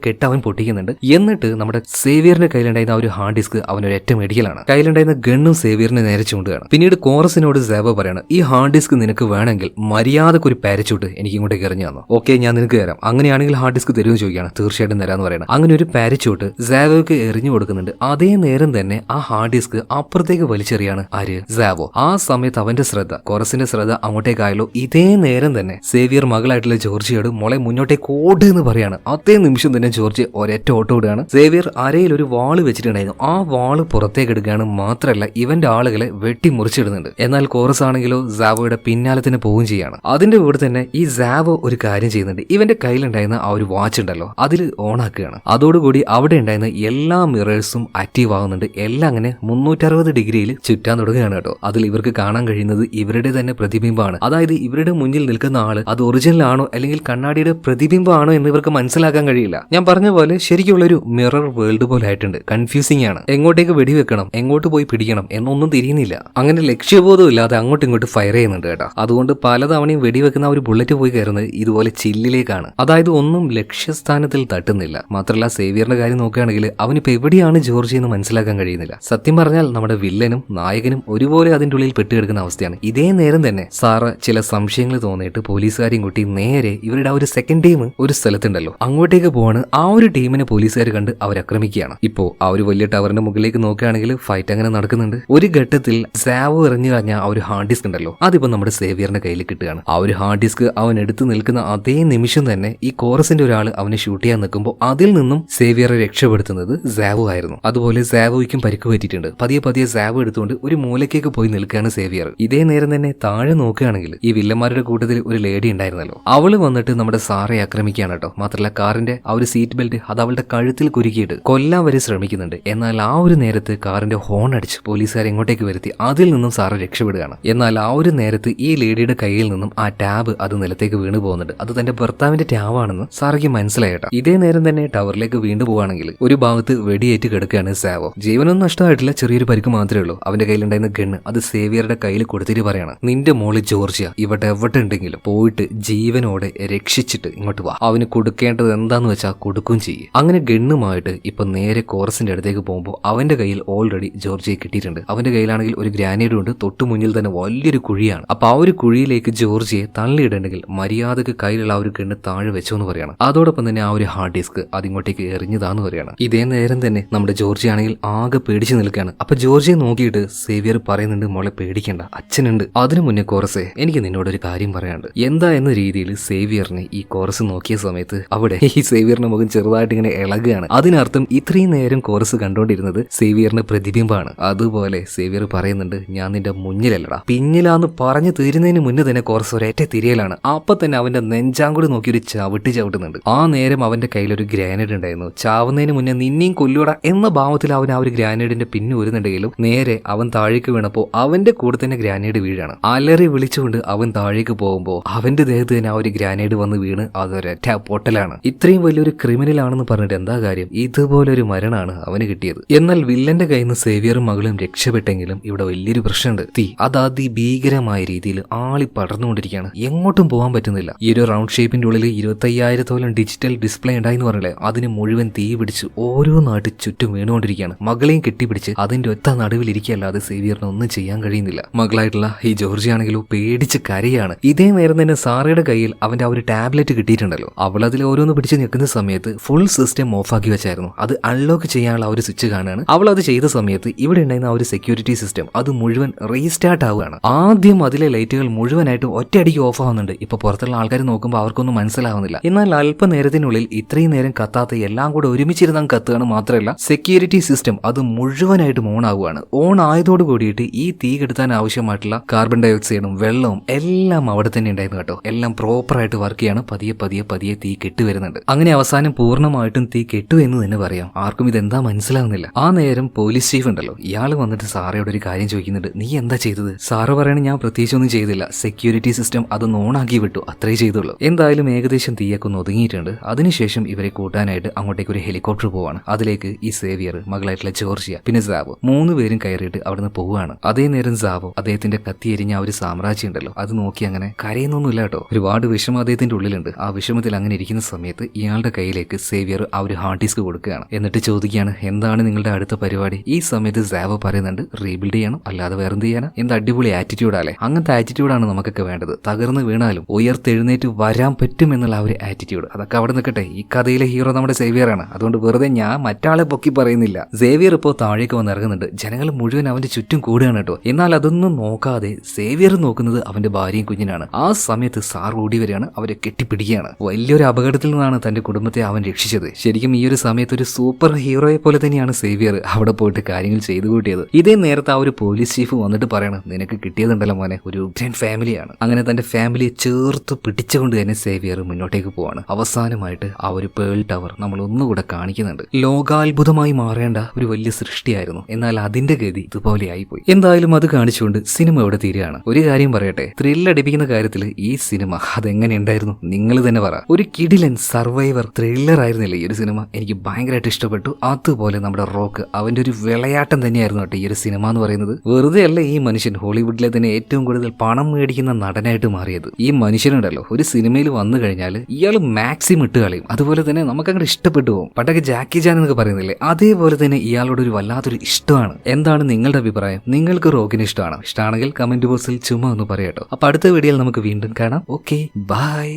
A: കെട്ട് അവൻ പൊട്ടിക്കുന്നുണ്ട്. എന്നിട്ട് നമ്മുടെ സേവിയറിന്റെ കയ്യിലുണ്ടായിരുന്ന ആ ഒരു ഹാർഡ് ഡിസ്ക് അവനൊരു ഒറ്റ മേടിക്കലാണ്. കയ്യിലുണ്ടായിരുന്ന ഗണ്ണും സേവിയറിനെ നേരെ ചൂണ്ടുകയാണ്. പിന്നീട് കോറസിനോട് സാവ പറയാണ്, ഈ ഹാർഡ് ഡിസ്ക് നിനക്ക് വേണമെങ്കിൽ മര്യാദക്ക് ഒരു പാരച്യൂട്ട് എനിക്ക് ഇങ്ങോട്ടേക്ക് എറിഞ്ഞു തന്നു. ഓക്കെ, ഞാൻ നിനക്ക് തരാം. അങ്ങനെയാണെങ്കിൽ ഹാർഡ് ഡിസ്ക് തരുമെന്ന് ചോദിക്കുകയാണ്. തീർച്ചയായിട്ടും തരാന്ന് പറയണം. അങ്ങനെ ഒരു പാരച്യൂട്ട് സാവോക്ക് എറിഞ്ഞു കൊടുക്കുന്നുണ്ട്. അതേ നേരം തന്നെ ആ ഹാർഡ് ഡിസ്ക് അപ്പുറത്തേക്ക് വലിച്ചെറിയാണ് ആര്? സാവോ. ആ സമയത്ത് അവന്റെ ശ്രദ്ധ, കോറസിന്റെ ശ്രദ്ധ അങ്ങോട്ടേക്കായല്ലോ. ഇതേ നേരം തന്നെ സേവിയർ മകളായിട്ടുള്ള ജോർജിയോട് മോളെ മുന്നോട്ടേക്ക് ഓട് എന്ന് പറയാണ്. അതേ നിമിഷം തന്നെ ജോർജ് ഒരൊറ്റ ഓട്ടം ഓടുകയാണ്. സേവിയർ അരയിൽ ഒരു വാള് വെച്ചിട്ടുണ്ടായിരുന്നു. ആ വാള് പുറത്തേക്ക് എടുക്കുകയാണ്. മാത്രമല്ല ഇവന്റെ ആളുകളെ വെട്ടിമുറിച്ചിടുന്നുണ്ട്. എന്നാൽ കോറസ് ആണെങ്കിലോ സാവോയുടെ പിന്നാലെ തന്നെ പോവുകയും ചെയ്യാണ്. അതിന്റെ കൂടെ തന്നെ ഈ സാവോ ഒരു കാര്യം ചെയ്യുന്നുണ്ട്. ഇവന്റെ കയ്യിലുണ്ടായിരുന്ന ആ ഒരു വാച്ച് ഉണ്ടല്ലോ അതിൽ ഓൺ ആക്കുകയാണ്. അതോടുകൂടി അവിടെ ഉണ്ടായിരുന്ന എല്ലാ മിറേഴ്സും ആക്റ്റീവ് ആകുന്നുണ്ട്. എല്ലാം അങ്ങനെ 360 ഡിഗ്രിയിൽ ചുറ്റാൻ തുടങ്ങുകയാണ് കേട്ടോ. അതിൽ ഇവർക്ക് കാണാൻ കഴിയുന്നത് ഇവരുടെ തന്നെ പ്രതിബിംബമാണ്. അതായത് ഇവരുടെ മുന്നിൽ നിൽക്കുന്ന ആള് അത് ഒറിജിനൽ ആണോ അല്ലെങ്കിൽ കണ്ണാടിയുടെ പ്രതിബിംബമാണോ എന്ന് ഇവർക്ക് മനസ്സിലാക്കാൻ കഴിയില്ല. ഞാൻ പറഞ്ഞ പോലെ ശരിക്കുള്ള ഒരു മിറർ വേൾഡ് പോലെ ആയിട്ടുണ്ട്. കൺഫ്യൂസിംഗ് ആണ്. എങ്ങോട്ടേക്ക് വെടിവെക്കണം, എങ്ങോട്ട് പോയി പിടിക്കണം എന്നൊന്നും തിരിയുന്നില്ല. അങ്ങനെ ലക്ഷ്യബോധം ഇല്ലാതെ അങ്ങോട്ടും ഇങ്ങോട്ട് ഫയർ ചെയ്യുന്നുണ്ട് കേട്ടോ. അതുകൊണ്ട് പലതവണയും വെടിവെക്കുന്ന ഒരു ബുള്ളറ്റ് പോയി കയറുന്നത് ഇതുപോലെ ചില്ലിലേക്കാണ്. അതായത് ഒന്നും ലക്ഷ്യസ്ഥാനത്തിൽ തട്ടുന്നില്ല. മാത്രമല്ല സേവിയറിന്റെ കാര്യം നോക്കുകയാണെങ്കിൽ അവനിപ്പോ എവിടെയാണ് ജോർജി എന്ന് മനസ്സിലാക്കാൻ കഴിയുന്നില്ല. സത്യം പറഞ്ഞാൽ നമ്മുടെ വില്ലനും നായകനും ഒരുപോലെ അതിന്റെ ഉള്ളിൽ പെട്ടുകിടക്കുന്ന അവസ്ഥയാണ്. ഇതേ നേരം തന്നെ സാറ് ചില സംശയങ്ങൾ തോന്നിയിട്ട് പോലീസുകാരെയും കൂട്ടി നേരെ ഇവരുടെ ആ ഒരു സെക്കൻഡ് ടീം ഒരു സ്ഥലത്തുണ്ടല്ലോ അങ്ങോട്ടേക്ക് പോവാണ്. ആ ഒരു ടീമിനെ പോലീസുകാർ കണ്ട് അവരാക്രമിക്കുകയാണ്. ഇപ്പോ ആ ഒരു വലിയ ടവറിന്റെ മുകളിലേക്ക് നോക്കുകയാണെങ്കിൽ ഫൈറ്റ് അങ്ങനെ നടക്കുന്നുണ്ട്. ഒരു ഘട്ടത്തിൽ സാവോ എറിഞ്ഞു കഴിഞ്ഞ ആ ഒരു ഹാർഡ് ഡിസ്ക് ഉണ്ടല്ലോ അതിപ്പോ നമ്മുടെ സേവിയറിന്റെ കയ്യിൽ കിട്ടുകയാണ്. ആ ഒരു ഹാർഡ് ഡിസ്ക് അവൻ എടുത്ത് നിൽക്കുന്ന അതേ നിമിഷം തന്നെ ഈ കോറസിന്റെ ഒരാൾ അവനെ ഷൂട്ട് ചെയ്യാൻ നിൽക്കുമ്പോൾ അതിൽ നിന്നും സേവിയറെ രക്ഷപ്പെടുത്തുന്നത് സാവോ ആയിരുന്നു. അതുപോലെ സാവോയ്ക്കും പരിക്ക് പറ്റിയിട്ടുണ്ട്. പതിയെ പതിയെ സാവോ എടുത്തുകൊണ്ട് ഒരു മൂലക്കേക്ക് പോയി നിൽക്കുകയാണ് സേവിയർ. ഇതേ നേരം തന്നെ താഴെ നോക്കുകയാണെങ്കിൽ ഈ വില്ലന്മാരുടെ കൂട്ടത്തിൽ ഒരു ലേഡി ഉണ്ടായിരുന്നല്ലോ അവള് വന്നിട്ട് നമ്മുടെ സാറെ ആക്രമിക്കുകയാണ് കേട്ടോ. മാത്രമല്ല കാറിന്റെ ആ ഒരു സീറ്റ് ബെൽറ്റ് അത് അവളുടെ കഴുത്തിൽ കുരുക്കിയിട്ട് കൊല്ലാൻ വരെ ശ്രമിക്കുന്നുണ്ട്. എന്നാൽ ആ ഒരു നേരത്ത് കാറിന്റെ ഹോൺ അടിച്ച് പോലീസുകാരെ എങ്ങോട്ടേക്ക് വരുത്തി അതിൽ നിന്നും സാറ് രക്ഷപ്പെടുകയാണ്. എന്നാൽ ആ ഒരു നേരത്ത് ഈ ലേഡിയുടെ കയ്യിൽ നിന്നും ആ ടാബ് അത് നിലത്തേക്ക് വീണു പോകുന്നുണ്ട്. അത് തന്റെ ഭർത്താവിന്റെ ടാബാണെന്ന് സാറയ്ക്ക് മനസ്സിലായിട്ടാ. ഇതേ നേരം തന്നെ ടവറിലേക്ക് വീണ്ടു പോവാണെങ്കിൽ ഒരു ഭാഗത്ത് വെടിയേറ്റ് കിടക്കുകയാണ് സാവോ. ജീവനൊന്നും നഷ്ടമായിട്ടില്ല, ചെറിയൊരു പരിക്ക് മാത്രമേ ഉള്ളൂ. അവന്റെ കയ്യിലുണ്ടായിരുന്ന ഗണ്ണ് അത് സേവിയറുടെ കയ്യിൽ കൊടുത്തിട്ട് പറയാണ് നിന്റെ മോള് ജോർജിയ ഇവിടെ എവിടെ ഉണ്ടെങ്കിലും പോയിട്ട് ജീവനോടെ രക്ഷിച്ചിട്ട് ഇങ്ങോട്ട് വാ. അവന് കൊടുക്കേണ്ടത് എന്താന്ന് വെച്ചാൽ കൊടുക്കുകയും ചെയ്യും. അങ്ങനെ ഗണ്ണുമായിട്ട് ഇപ്പൊ നേരെ കോറസിന്റെ അടുത്തേക്ക് പോകുമ്പോൾ അവന്റെ കയ്യിൽ ഓൾറെഡി ജോർജിയെ കിട്ടിയിട്ടുണ്ട്. അവന്റെ കയ്യിലാണെങ്കിൽ ഒരു ഗ്രാനേഡും ഉണ്ട്. തൊട്ടു മുന്നിൽ തന്നെ വലിയൊരു കുഴിയാണ്. അപ്പൊ ആ ഒരു കുഴിയിലേക്ക് ജോർജിയെ തള്ളിയിടണമെങ്കിൽ മര്യാദക്ക് കയ്യിലുള്ള ആ ഒരു ഗണ്ണ് താഴെ വെച്ചോ എന്ന് പറയാണ്. അതോടൊപ്പം തന്നെ ആ ഒരു ഹാർഡ് ഡിസ്ക് അതിങ്ങോട്ടേക്ക് എറിഞ്ഞതാന്ന് പറയാണ്. ഇതേ നേരം തന്നെ നമ്മുടെ ജോർജി ആണെങ്കിൽ ആകെ പേടിച്ച് നിൽക്കുകയാണ്. അപ്പൊ ജോർജിയെ നോക്കിയിട്ട് സേവിയർ പറയുന്നുണ്ട് മോളെ പേടിക്കണ്ട, അച്ഛനുണ്ട്. അതിനു മുന്നേ കോറസേ എനിക്ക് നിന്നോടൊരു കാര്യം പറയാനുണ്ട്. എന്താ എന്ന രീതിയിൽ സേവിയറിനെ ഈ കോറസ് നോക്കിയ സമയത്ത് അവിടെ ഈ സേവിയറിന്റെ മുഖം ചെറുതായിട്ട് ഇങ്ങനെ ഇളകുകയാണ്. അതിനർത്ഥം ഇത്രയും നേരം കോറസ് കണ്ടുകൊണ്ടിരുന്നത് സേവിയറിന്റെ പ്രതിബിംബമാണ്. അതുപോലെ സേവിയർ പറയുന്നുണ്ട് ഞാൻ നിന്റെ മുന്നിലല്ലടാ പിന്നിലാന്ന് പറഞ്ഞു തീരുന്നതിന് മുന്നേ തന്നെ കോറസ് ഒരേറ്റ തിരിയലാണ്. അപ്പൊ തന്നെ അവന്റെ നെഞ്ചാങ്കൂടി നോക്കി ഒരു ചവിട്ടുന്നുണ്ട്. ആ നേരം അവന്റെ കയ്യിൽ ഒരു ഗ്രാനേഡ് ഉണ്ടായിരുന്നു. ചാവുന്നതിന് മുന്നേ നിന്നെയും കൊല്ലൂടാ എന്ന ഭാവത്തിൽ അവൻ ആ ഒരു ഗ്രാനേഡിന്റെ പിന്നു വരുന്നുണ്ടെങ്കിലും നേരെ അവൻ താഴേക്ക് വീണപ്പോ അവന്റെ കൂടെ തന്നെ ഗ്രാനേഡ് വീഴാണ്. അലറി വിളിച്ചുകൊണ്ട് അവൻ താഴേക്ക് പോകുമ്പോൾ അവന്റെ ദേഹത്ത് തന്നെ ആ ഒരു ഗ്രാനേഡ് വന്ന് വീണ് അതൊരൊറ്റ പൊട്ടലാണ്. ഇത്രയും വലിയൊരു ക്രിമിനൽ ആണെന്ന് പറഞ്ഞിട്ട് എന്താ കാര്യം? ഇതുപോലൊരു മരണമാണ് അവന് കിട്ടിയത്. എന്നാൽ വില്ലന്റെ കയ്യിൽ നിന്ന് സേവിയറും മകളും രക്ഷപ്പെട്ടെങ്കിലും ഇവിടെ വലിയൊരു പ്രശ്നമുണ്ട്. തീ അത് അതിഭീകരമായ രീതിയിൽ ആളി പടർന്നുകൊണ്ടിരിക്കുകയാണ്. എങ്ങോട്ടും പോകാൻ പറ്റുന്നില്ല. ഈ ഒരു റൗണ്ട് ഷേപ്പിന്റെ ഉള്ളിൽ 25,000 ഡിജിറ്റൽ ഡിസ്പ്ലേ ഉണ്ടായിന്ന് പറഞ്ഞില്ലേ അതിന് മുഴുവൻ തീ പിടിച്ച് ഓരോ നാട്ട് ചുറ്റും വീണുകൊണ്ടിരിക്കുകയാണ്. മകളെയും കെട്ടിപ്പിടിച്ച് അതിന്റെ ഒറ്റ നടുവിലിരിക്കല്ലാതെ സേവിയറിന് ഒന്നും ചെയ്യാൻ കഴിയുന്നില്ല. മകളായിട്ടുള്ള ഈ ജോർജി ആണെങ്കിലും പേടിച്ച് കരയാണ്. ഇതേ നേരം തന്നെ സാറയുടെ കയ്യിൽ അവന്റെ ആ ഒരു ടാബ്ലറ്റ് കിട്ടിയിട്ടുണ്ടല്ലോ. അവൾ അതിൽ ഓരോന്ന് പിടിച്ച് നിൽക്കുന്ന സമയത്ത് ഫുൾ സിസ്റ്റം ഓഫ് ആക്കി വെച്ചായിരുന്നു. അത് അൺലോക്ക് ചെയ്യാനുള്ള ആ ഒരു സ്വിച്ച് കാണുകയാണ്. അവൾ അത് ചെയ്ത സമയത്ത് ഇവിടെ ഉണ്ടായിരുന്ന ആ ഒരു സെക്യൂരിറ്റി സിസ്റ്റം അത് മുഴുവൻ റീസ്റ്റാർട്ട് ആവുകയാണ്. ആദ്യം അതിലെ ലൈറ്റുകൾ മുഴുവനായിട്ട് ഒറ്റയടിക്ക് ഓഫ് ആവുന്നുണ്ട്. ഇപ്പൊ പുറത്തുള്ള ആൾക്കാർ നോക്കുമ്പോൾ അവർക്കൊന്നും മനസ്സിലാവുന്നില്ല. എന്നാൽ അല്പനേരത്തിനുള്ളിൽ ഇത്രയും നേരം കത്താത്ത എല്ലാം കൂടെ ഒരുമിച്ചിരുന്ന കത്തുകയാണ്. മാത്രമല്ല സെക്യൂരിറ്റി സിസ്റ്റം അത് മുഴുവനായിട്ടും ഓൺ ആവുകയാണ്. ഓൺ ആയതോട് കൂടിയിട്ട് ഈ തീ കെടുത്താൻ ആവശ്യമായിട്ടുള്ള കാർബൺ ഡൈ ഓക്സൈഡും വെള്ളവും എല്ലാം അവിടെ തന്നെ ഉണ്ടായിരുന്നു കേട്ടോ. എല്ലാം പ്രോപ്പറായിട്ട് വർക്ക് ചെയ്യാണ്. പതിയെ പതിയെ പതിയെ തീ കെട്ടുവരുന്നുണ്ട്. അങ്ങനെ അവസാനം പൂർണ്ണമായിട്ടും തീ കെട്ടു എന്ന് തന്നെ പറയാം. ആർക്കും ഇതെന്താ മനസ്സിലാവുന്നില്ല. ആ നേരം പോലീസ് ചീഫ് ഉണ്ടല്ലോ ഇയാൾ വന്നിട്ട് സാറയോട് ഒരു കാര്യം ചോദിക്കുന്നുണ്ട്. നീ എന്താ ചെയ്തത്? സാറ് പറയണ ഞാൻ പ്രത്യേകിച്ചൊന്നും ചെയ്തില്ല. സെക്യൂരിറ്റി സിസ്റ്റം അത് ഓണാക്കി വിട്ടു, അത്രേ ചെയ്തുള്ളൂ. എന്തായാലും ഏകദേശം തീയൊക്കെ ഒന്ന് ഒതുങ്ങിയിട്ടുണ്ട്. അതിനുശേഷം ഇവരെ കൂട്ടാനായിട്ട് അങ്ങോട്ടേക്ക് ഒരു ഹെലികോപ്റ്റർ പോവാണ്. അതിലേക്ക് ഈ സേവിയർ മകളായിട്ടുള്ള ജോർജിയ പിന്നെ സാവോ 3 പേരും കയറിയിട്ട് അവിടുന്ന് പോവുകയാണ്. അതേ നേരം സാവോ അദ്ദേഹത്തിന്റെ കത്തിയെരിഞ്ഞ ആ ഒരു സാമ്രാജ്യം ഉണ്ടല്ലോ അത് നോക്കി അങ്ങനെ കരയുന്നൊന്നുമില്ല കേട്ടോ. ഒരുപാട് വിഷമം അദ്ദേഹത്തിന്റെ ഉള്ളിലുണ്ട്. ആ വിഷമത്തിൽ അങ്ങനെ ഇരിക്കുന്ന സമയത്ത് ഇയാളുടെ കയ്യിലേക്ക് സേവിയർ ആ ഒരു ഹാർഡ് ഡിസ്ക് കൊടുക്കുകയാണ്. എന്നിട്ട് ചോദിക്കുകയാണ് എന്താണ് നിങ്ങളുടെ അടുത്ത പരിപാടി? ഈ സമയത്ത് സാവോ പറയുന്നുണ്ട് റീബിൽഡ് ചെയ്യണം, അല്ലാതെ വേറെന്ത് ചെയ്യാനാ? എന്ത് അടിപൊളി ആറ്റിറ്റ്യൂഡാല്ലേ. അങ്ങനത്തെ ആറ്റിറ്റ്യൂഡാണ് നമുക്കൊക്കെ വേണ്ടത്. തകർന്ന് വീണാലും ഉയർത്തെഴുന്നേറ്റ് വരാൻ പറ്റും എന്നുള്ള ആ ഒരു ആറ്റിറ്റ്യൂഡ് അതൊക്കെ അവിടെ നിൽക്കട്ടെ. ഈ കഥയിലെ ഹീറോ നമ്മുടെ സേവിയർ ആണ്. അതുകൊണ്ട് വെറുതെ ഞാൻ മറ്റാളെ പൊക്കി പറയുന്നില്ല. സേവിയർ ഇപ്പോൾ താഴേക്ക് വന്ന് ഇറങ്ങുന്നുണ്ട്. ജനങ്ങൾ മുഴുവൻ അവന്റെ ചുറ്റും കൂടുകയാണ് കേട്ടോ. എന്നാൽ അതൊന്നും നോക്കാതെ സേവിയർ നോക്കുന്നത് അവന്റെ ഭാര്യയും കുഞ്ഞിനാണ്. ആ സമയത്ത് സാർ ഓടി വരികയാണ്, അവരെ കെട്ടിപ്പിടിക്കുകയാണ്. വലിയൊരു അപകടത്തിൽ നിന്നാണ് തന്റെ കുടുംബത്തെ അവൻ രക്ഷിച്ചത്. ശരിക്കും ഈ ഒരു സമയത്ത് ഒരു സൂപ്പർ ഹീറോയെ പോലെ തന്നെയാണ് സേവിയർ അവിടെ പോയിട്ട് കാര്യങ്ങൾ ചെയ്തു കൂട്ടിയത്. ഇതേ നേരത്തെ ആ ഒരു പോലീസ് ചീഫ് വന്നിട്ട് പറയണം, നിനക്ക് കിട്ടിയതുണ്ടല്ലോ മോനെ, ഒരു ഗ്രാൻഡ് ഫാമിലിയാണ്. അങ്ങനെ തന്റെ ഫാമിലിയെ ചേർത്ത് പിടിച്ചുകൊണ്ട് തന്നെ സേവിയർ മുന്നോട്ടേക്ക് പോവാണ്. അവസാനമായിട്ട് ആ ഒരു പേൾ ടവർ നമ്മൾ ഒന്നുകൂടെ കാണിക്കുന്നുണ്ട്. ലോകാത്ഭുതമായി മാറേണ്ട ഒരു വലിയ സൃഷ്ടിയായിരുന്നു, എന്നാൽ അതിന്റെ ഗതി ഇതുപോലെ ആയിപ്പോയി. എന്തായാലും അത് കാണിച്ചുകൊണ്ട് സിനിമ ഇവിടെ തീരുകയാണ്. ഒരു കാര്യം പറയട്ടെ, ത്രില്ലടിപ്പിക്കുന്ന കാര്യത്തിൽ ഈ സിനിമ അതെങ്ങനെ ഉണ്ടായിരുന്നു നിങ്ങൾ തന്നെ പറ. ഒരു കിടിലൻ സർവൈവർ ത്രില്ലർ ആയിരുന്നില്ലേ ഈ ഒരു സിനിമ? എനിക്ക് ഭയങ്കരമായിട്ട് ഇഷ്ടപ്പെട്ടു. അതുപോലെ നമ്മുടെ റോക്ക്, അവന്റെ ഒരു വിളയാട്ടം തന്നെയായിരുന്നു കേട്ടോ ഈ ഒരു സിനിമ എന്ന് പറയുന്നത്. വെറുതെ അല്ല ഈ മനുഷ്യൻ ഹോളിവുഡിലെ തന്നെ ഏറ്റവും കൂടുതൽ പണം മേടിക്കുന്ന നടനായിട്ട് മാറിയത്. ഈ മനുഷ്യനുണ്ടല്ലോ, ഒരു സിനിമയിൽ വന്നു കഴിഞ്ഞാൽ ഇയാൾ മാക്സിമം ഇട്ട് കളയും. അതുപോലെ തന്നെ നമുക്കങ്ങോട്ട് ഇഷ്ടപ്പെട്ടു പോകും. പണ്ടൊക്കെ ജാക്കി ചാൻ എന്നൊക്കെ പറയുന്നില്ലേ, അതേപോലെ തന്നെ ഇയാളോട് ഒരു വല്ലാത്തൊരു ഇഷ്ടമാണ്. എന്താണ് നിങ്ങളുടെ അഭിപ്രായം? നിങ്ങൾക്ക് റോക്കിന് ഇഷ്ടമാണോ? ഇഷ്ടമാണെങ്കിൽ കമന്റ് ബോക്സിൽ ചുമ്മാ ഒന്ന് പറയാട്ടോ. അപ്പൊ അടുത്ത വീഡിയോയിൽ നമുക്ക് വീണ്ടും കാണാം. Okay, by.